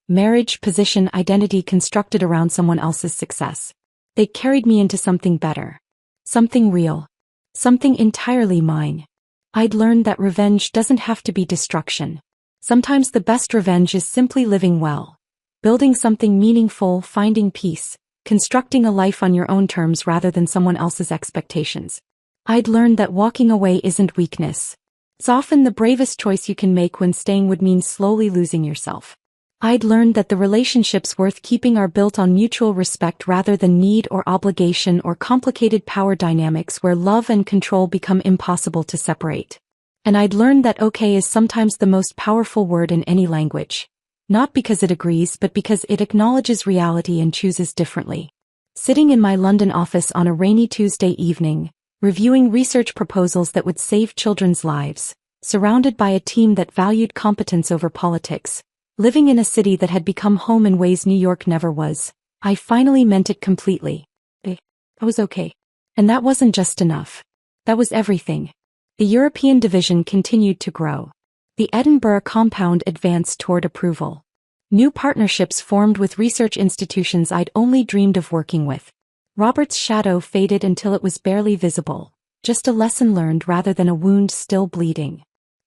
Marriage, position, identity constructed around someone else's success. They carried me into something better. Something real. Something entirely mine. I'd learned that revenge doesn't have to be destruction. Sometimes the best revenge is simply living well. Building something meaningful, finding peace, constructing a life on your own terms rather than someone else's expectations. I'd learned that walking away isn't weakness. It's often the bravest choice you can make when staying would mean slowly losing yourself. I'd learned that the relationships worth keeping are built on mutual respect rather than need or obligation or complicated power dynamics where love and control become impossible to separate. And I'd learned that okay is sometimes the most powerful word in any language. Not because it agrees but because it acknowledges reality and chooses differently. Sitting in my London office on a rainy Tuesday evening, reviewing research proposals that would save children's lives, surrounded by a team that valued competence over politics, living in a city that had become home in ways New York never was, I finally meant it completely. I was okay. And that wasn't just enough. That was everything. The European division continued to grow. The Edinburgh compound advanced toward approval. New partnerships formed with research institutions I'd only dreamed of working with. Robert's shadow faded until it was barely visible, just a lesson learned rather than a wound still bleeding.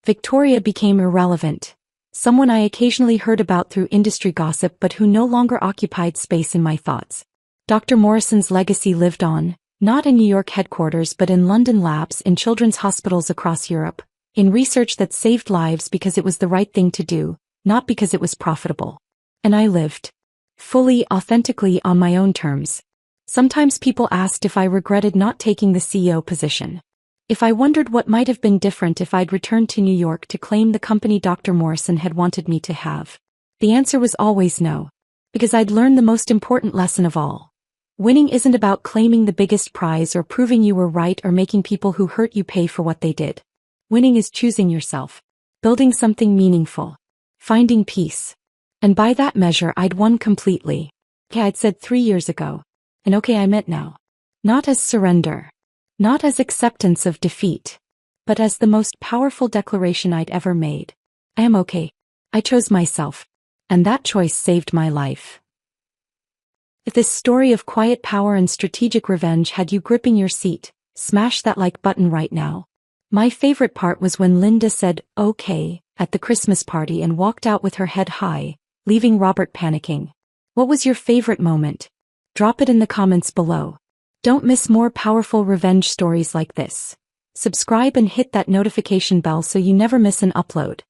Victoria became irrelevant, someone I occasionally heard about through industry gossip but who no longer occupied space in my thoughts. Dr. Morrison's legacy lived on, not in New York headquarters but in London labs in children's hospitals across Europe, in research that saved lives because it was the right thing to do, not because it was profitable. And I lived, fully, authentically on my own terms. Sometimes people asked if I regretted not taking the CEO position. If I wondered what might have been different if I'd returned to New York to claim the company Dr. Morrison had wanted me to have. The answer was always no. Because I'd learned the most important lesson of all. Winning isn't about claiming the biggest prize or proving you were right or making people who hurt you pay for what they did. Winning is choosing yourself. Building something meaningful. Finding peace. And by that measure I'd won completely. Okay, I'd said 3 years ago. And okay, I meant now. Not as surrender. Not as acceptance of defeat. But as the most powerful declaration I'd ever made. I am okay. I chose myself. And that choice saved my life. If this story of quiet power and strategic revenge had you gripping your seat, smash that like button right now. My favorite part was when Linda said, okay, at the Christmas party and walked out with her head high, leaving Robert panicking. What was your favorite moment? Drop it in the comments below. Don't miss more powerful revenge stories like this. Subscribe and hit that notification bell so you never miss an upload.